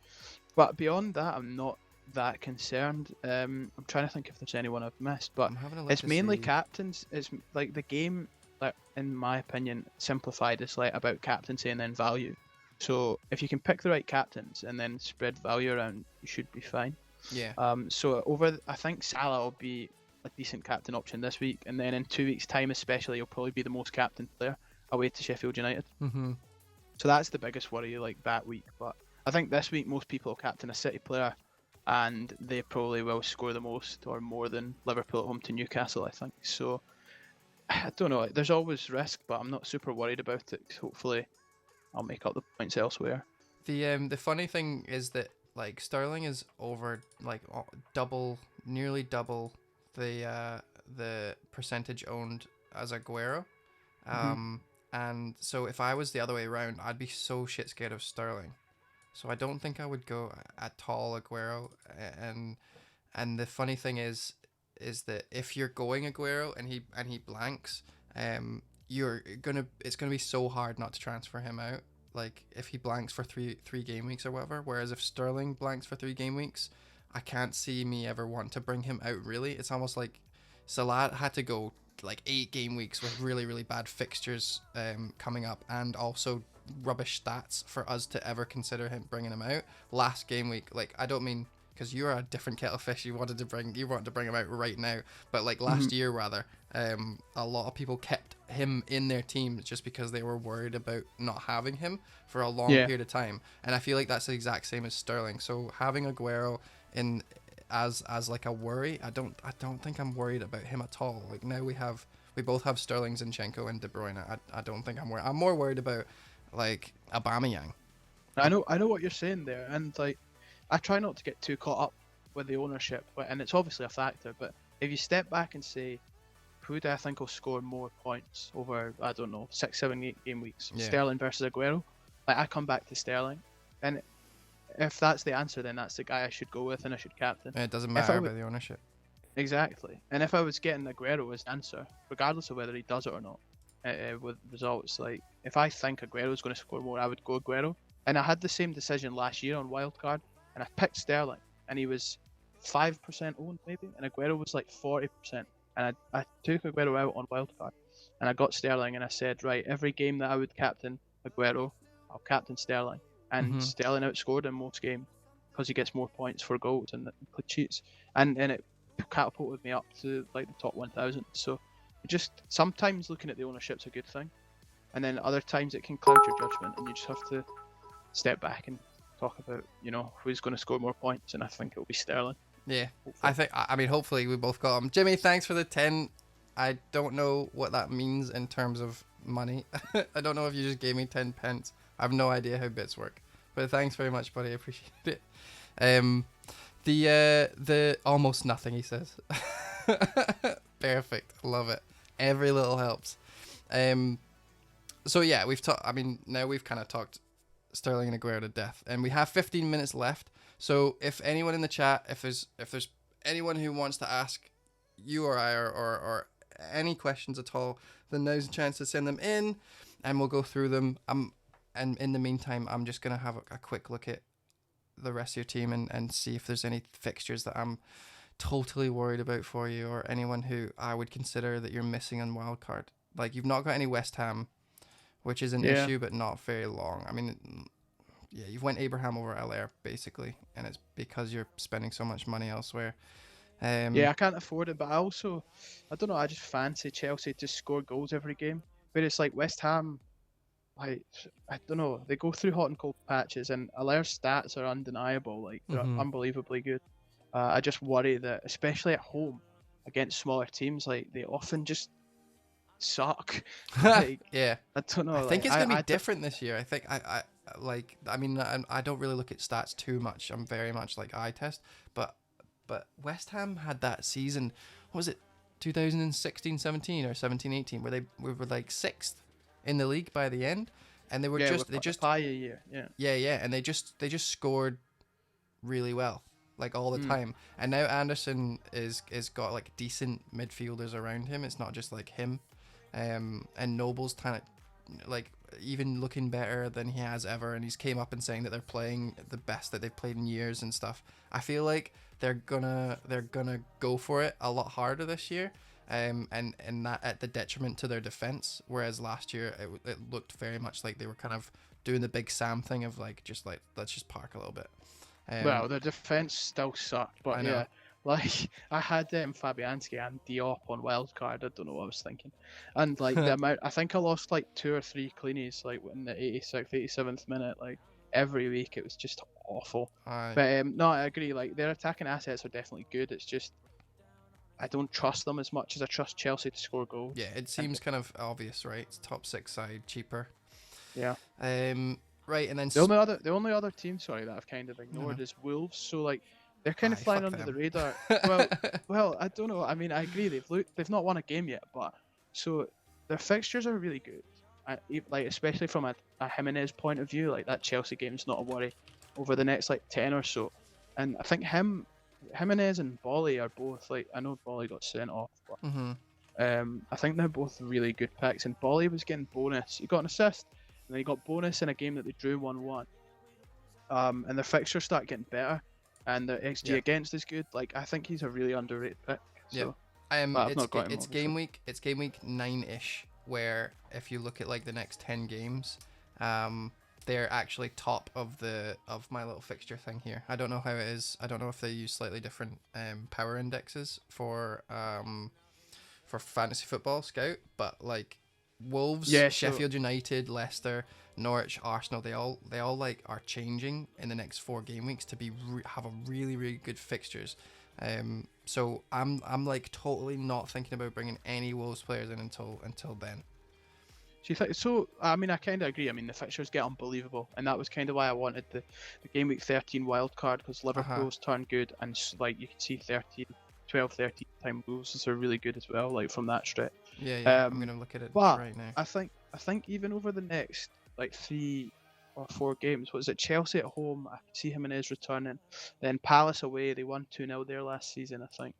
but beyond that, I'm not that concerned. I'm trying to think if there's anyone I've missed, but it's mainly captains. It's the game, in my opinion, simplified is about captaincy and then value. So if you can pick the right captains and then spread value around, you should be fine. Yeah. So I think Salah will be a decent captain option this week, and then in 2 weeks' time, especially, he'll probably be the most captain player away to Sheffield United. So that's the biggest worry that week. But I think this week most people will captain a City player, and they probably will score the most or more than Liverpool at home to Newcastle, I think. So I don't know. There's always risk, but I'm not super worried about it. Hopefully, I'll make up the points elsewhere. The funny thing is that Sterling is over nearly double the percentage owned as Aguero. And so if I was the other way around, I'd be so shit scared of Sterling. So I don't think I would go at all Aguero. And the funny thing is that if you're going Aguero and he blanks, it's gonna be so hard not to transfer him out. If he blanks for three game weeks or whatever. Whereas if Sterling blanks for 3 game weeks, I can't see me ever want to bring him out. Really, it's almost like Salah had to go 8 game weeks with really, really bad fixtures coming up, and also rubbish stats for us to ever consider bringing him out. Last game week, I don't mean because you're a different kettle of fish. You wanted to bring him out right now, but last year rather, a lot of people kept him in their teams just because they were worried about not having him for a long period of time. And I feel like that's the exact same as Sterling. So having Aguero in as a worry, I don't think I'm worried about him at all. Now we both have Sterling, Zinchenko, and De Bruyne. I don't think I'm worried. I'm more worried about Aubameyang. I know what you're saying there, and I try not to get too caught up with the ownership, and it's obviously a factor. But if you step back and say, who do I think will score more points over 6, 7, 8 game weeks? Sterling versus Aguero. I come back to Sterling, and if that's the answer, then that's the guy I should go with and I should captain. It doesn't matter about the ownership. Exactly. And if I was getting Aguero as the answer, regardless of whether he does it or not, with results, if I think Aguero is going to score more, I would go Aguero. And I had the same decision last year on Wildcard, and I picked Sterling, and he was 5% owned maybe, and Aguero was 40%. And I took Aguero out on Wildcard. and I got Sterling, and I said, right, every game that I would captain Aguero, I'll captain Sterling, and Mhm. Sterling outscored in most games because he gets more points for goals and clean sheets, and it catapulted me up to like the top 1,000. So just sometimes looking at the ownership's a good thing, and then other times it can cloud your judgment, and you just have to step back and talk about, who's going to score more points, and I think it'll be Sterling. Yeah, Hopefully. I mean, hopefully we both got them. Jimmy, thanks for the 10. I don't know what that means in terms of money. I don't know if you just gave me 10 pence. I have no idea how bits work. But thanks very much, buddy. I appreciate it. The almost nothing, he says. Perfect. Love it. Every little helps. So yeah, we've talked. I mean, now we've kind of talked Sterling and Aguero to death, and we have 15 minutes left. So if anyone in the chat, if there's anyone who wants to ask you or I or any questions at all, then now's a chance to send them in, and we'll go through them. And in the meantime, I'm just gonna have a quick look at the rest of your team and see if there's any fixtures that I'm totally worried about for you, or anyone who I would consider that you're missing on wildcard. Like, you've not got any West Ham, which is an issue, but not very long. I mean, yeah, you've went Abraham over LR basically, and it's because you're spending so much money elsewhere. Yeah, I can't afford it, but I don't know, I just fancy Chelsea to score goals every game. Whereas like West Ham, I don't know, they go through hot and cold patches, and Alaire's stats are undeniable, like they're unbelievably good. I just worry that, especially at home against smaller teams, like they often just suck. Like, yeah, I don't know. I think like, it's gonna be different this year. I think I mean, I don't really look at stats too much. I'm very much like eye test, but West Ham had that season. What was it, 2016-17 or 17-18, where we were like 6th in the league by the end, and they were just a year. Yeah, and they just scored really well, like all the time. And now Anderson is got like decent midfielders around him. It's not just like him, and Noble's kind of like even looking better than he has ever, and he's came up and saying that they're playing the best that they've played in years and stuff. I feel like they're gonna go for it a lot harder this year, and that at the detriment to their defense. Whereas last year it looked very much like they were kind of doing the big Sam thing of like let's just park a little bit. Well, the defense still sucked, but yeah, like I had Fabianski and Diop on wildcard. I don't know what I was thinking, and like the amount, I think I lost like 2 or 3 cleanies like in the 86th, 87th minute. Like every week, it was just awful. But no, I agree. Like their attacking assets are definitely good. It's just I don't trust them as much as I trust Chelsea to score goals. Yeah, it seems kind of obvious, right? It's top 6 side, cheaper. Yeah. Right, and then the only other team, sorry, that I've kind of ignored is Wolves. So like they're kind of flying under the radar. Well, I don't know. I mean, I agree. They've not won a game yet, but so their fixtures are really good. Like especially from a Jimenez point of view, like that Chelsea game's not a worry over the next like 10 or so. And I think Jimenez and Bolly are both like, I know Bolly got sent off, but I think they're both really good picks. And Bolly was getting bonus. He got an assist. And then he got bonus in a game that they drew 1-1. And their fixtures start getting better, and their XG against is good. Like I think he's a really underrated pick. So, it's game week 9-ish, where if you look at like the next 10 games, they're actually top of my little fixture thing here. I don't know how it is. I don't know if they use slightly different power indexes for fantasy football scout, but like Wolves, Sheffield United, Leicester, Norwich, Arsenal, they all like are changing in the next 4 game weeks to be have a really, really good fixtures. So I'm like totally not thinking about bringing any Wolves players in until then. Do you think so? I mean, I kind of agree. I mean, the fixtures get unbelievable, and that was kind of why I wanted the game week 13 wild card, because Liverpool's turned good, and like you can see 12-13 time Wolves are really good as well, like from that stretch. Yeah. I'm gonna look at it right now. I think even over the next like 3 or 4 games, what is it? Chelsea at home, I can see Jimenez returning. Then Palace away, they won 2-0 there last season, I think.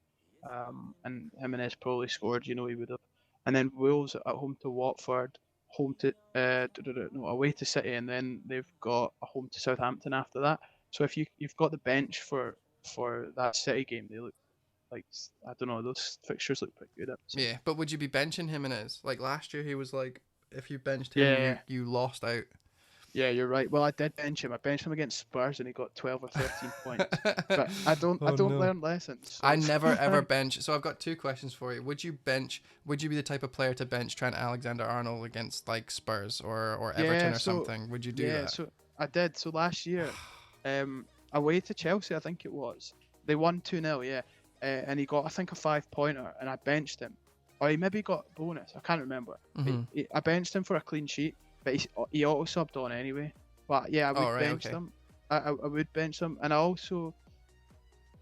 And Jimenez probably scored, he would have. And then Wolves at home to Watford, away to City, and then they've got a home to Southampton after that. So if you've got the bench for that City game, they look like I don't know, those fixtures look pretty good. Yeah, but would you be benching Jimenez? Like last year, he was like, if you benched him, Yeah. you lost out. Yeah, you're right. Well, I did bench him. I benched him against Spurs, and he got 12 or 13 points. But I don't Oh, no. learn lessons. So I never ever bench. So I've got two questions for you. Would you be the type of player to bench Trent Alexander-Arnold against like Spurs or Everton or something? Would you do that? Yeah, so I did. So last year, away to Chelsea, I think it was. They won 2-0, yeah. And he got, I think, a 5-pointer, and I benched him. Or he maybe got bonus. I can't remember. Mm-hmm. I benched him for a clean sheet. But he auto subbed on anyway. But yeah, I would bench them. I would bench them, and I also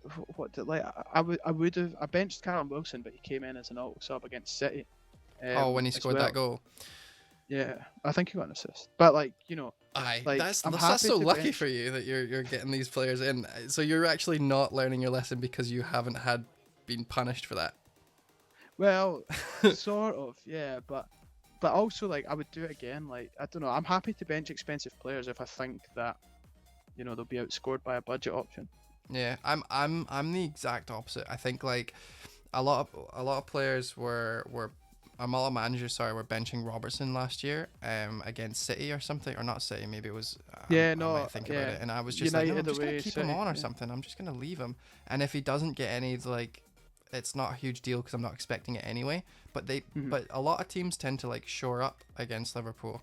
I benched Callum Wilson, but he came in as an auto sub against City. When he scored that goal. Yeah, I think he got an assist. But that's so lucky for you that you're getting these players in. So you're actually not learning your lesson because you haven't been punished for that. Well, sort of, yeah, but also I would do it again. Like I don't know, I'm happy to bench expensive players if I think that they'll be outscored by a budget option. Yeah, I'm the exact opposite. I think like a lot of players were a lot of managers were benching Robertson last year against City or something, or not City, maybe it was I might think about it, and I was just United, like, no, I'm just gonna keep City, him on or something. I'm just gonna leave him, and if he doesn't get any, like, it's not a huge deal because I'm not expecting it anyway. But but a lot of teams tend to like shore up against Liverpool,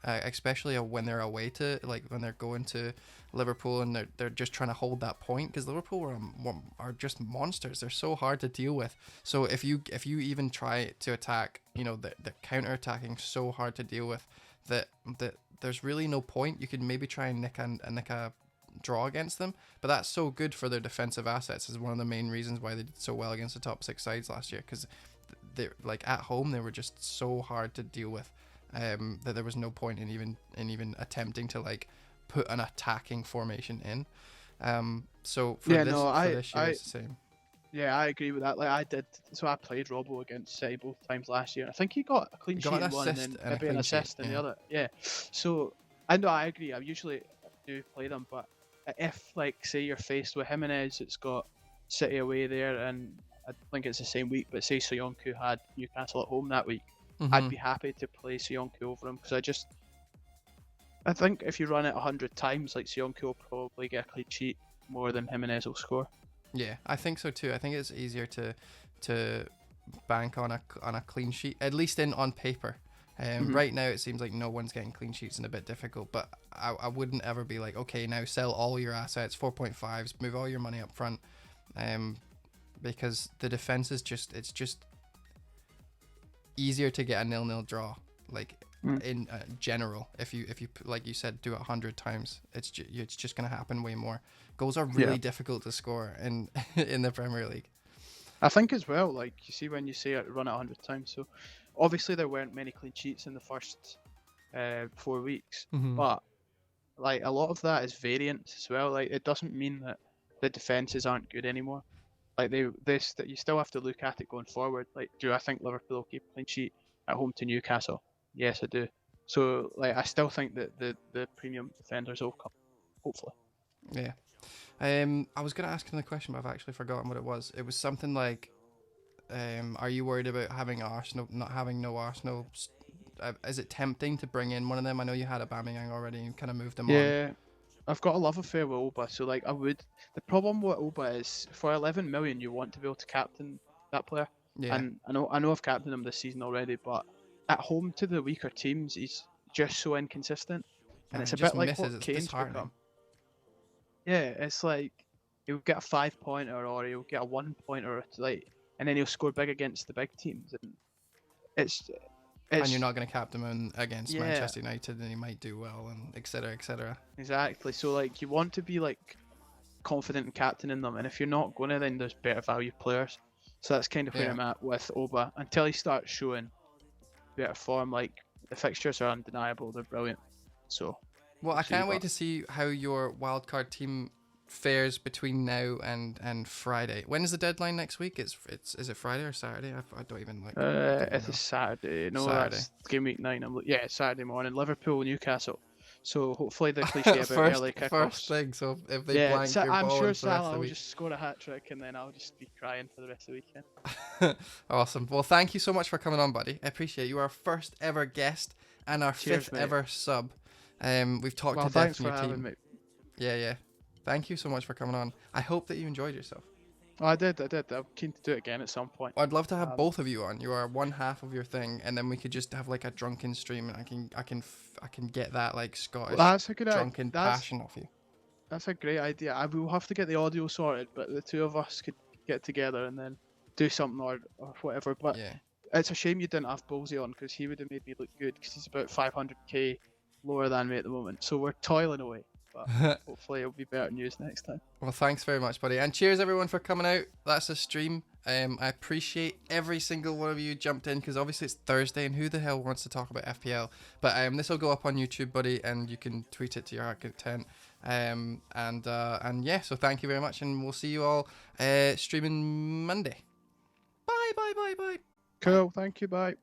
especially when they're away to, like, when they're going to Liverpool and they're just trying to hold that point, because Liverpool are just monsters. They're so hard to deal with. So if you even try to attack, the counter attacking so hard to deal with that there's really no point. You could maybe try and nick a draw against them, but that's so good for their defensive assets. Is one of the main reasons why they did so well against the top 6 sides last year, because they, like, at home they were just so hard to deal with, that there was no point in even attempting to like put an attacking formation in. So for this year it's the same. Yeah, I agree with that. Like I did, so I played Robbo against City both times last year. I think he got a clean sheet in one and then maybe an assist in the other. Yeah, so I agree. I usually do play them, but if, like, say you're faced with Jimenez, it's got City away there, and I think it's the same week, but say Soyuncu had Newcastle at home that week, I'd be happy to play Soyuncu over him, because I think if you run it 100 times, like, Soyuncu will probably get a clean sheet more than Jimenez will score. Yeah, I think so too. I think it's easier to bank on a clean sheet, at least on paper. Right now it seems like no one's getting clean sheets and a bit difficult, but I wouldn't ever be like, okay, now sell all your assets, 4.5s, move all your money up front, because the defense is it's just easier to get a 0-0 draw, like, in general. If you like you said, do it 100 times, it's just gonna happen way more. Goals are really difficult to score in the Premier League. I think as well, like, you see when you say run it 100 times, so obviously there weren't many clean sheets in the first 4 weeks, but like a lot of that is variance as well. Like, it doesn't mean that the defenses aren't good anymore. Like, you still have to look at it going forward. Like, do I think Liverpool will keep a clean sheet at home to Newcastle? Yes, I do. So, like, I still think that the premium defenders will come, hopefully. Yeah. I was gonna ask another question, but I've actually forgotten what it was. It was something like, are you worried about having Arsenal, not having no Arsenal? Is it tempting to bring in one of them? I know you had Aubameyang already and kind of moved them on. Yeah, I've got a love affair with Oba, so like I would. The problem with Oba is for 11 million you want to be able to captain that player. Yeah. And I know I've captained him this season already, but at home to the weaker teams he's just so inconsistent, and it's a bit like what Kane's become. Yeah, it's like he'll get a 5-pointer or he'll get a 1-pointer, like, and then he'll score big against the big teams, and it's and you're not going to captain him against Manchester United, and he might do well, and etc. etc. Exactly. So, like, you want to be like confident in captaining them, and if you're not going to, then there's better value players. So that's kind of where I'm at with Oba until he starts showing better form. Like, the fixtures are undeniable; they're brilliant. So. Well, I can't wait to see how your wildcard team fares between now and Friday. When is the deadline next week? Is it Friday or Saturday? I don't even like. It's a Saturday. No, Saturday. That's game week 9. It's Saturday morning. Liverpool, Newcastle. So hopefully the cliche about early First kickoffs. thing. So if they blank your I'm ball sure in for the rest of Salah the will week. just score a hat trick, and then I'll just be crying for the rest of the weekend. Awesome. Well, thank you so much for coming on, buddy. I appreciate you. Our first ever guest and our Cheers, fifth mate. ever sub. We've talked Well, to death thanks in for your having team. me. Yeah. Thank you so much for coming on. I hope that you enjoyed yourself. Oh, I did. I'm keen to do it again at some point. I'd love to have both of you on. You are one half of your thing, and then we could just have like a drunken stream, and I can get that like Scottish That's a good drunken passion off you. That's a great idea. I will have to get the audio sorted, but the two of us could get together and then do something or whatever. But Yeah. it's a shame you didn't have Ballsy on, because he would have made me look good, because he's about 500k lower than me at the moment. So we're toiling away. But hopefully it'll be better news next time. Well, thanks very much, buddy. And cheers, everyone, for coming out. That's a stream. I appreciate every single one of you jumped in, because obviously it's Thursday, and who the hell wants to talk about FPL? But this will go up on YouTube, buddy, and you can tweet it to your heart content. And yeah, so thank you very much, and we'll see you all streaming Monday. Bye. Cool. Thank you. Bye.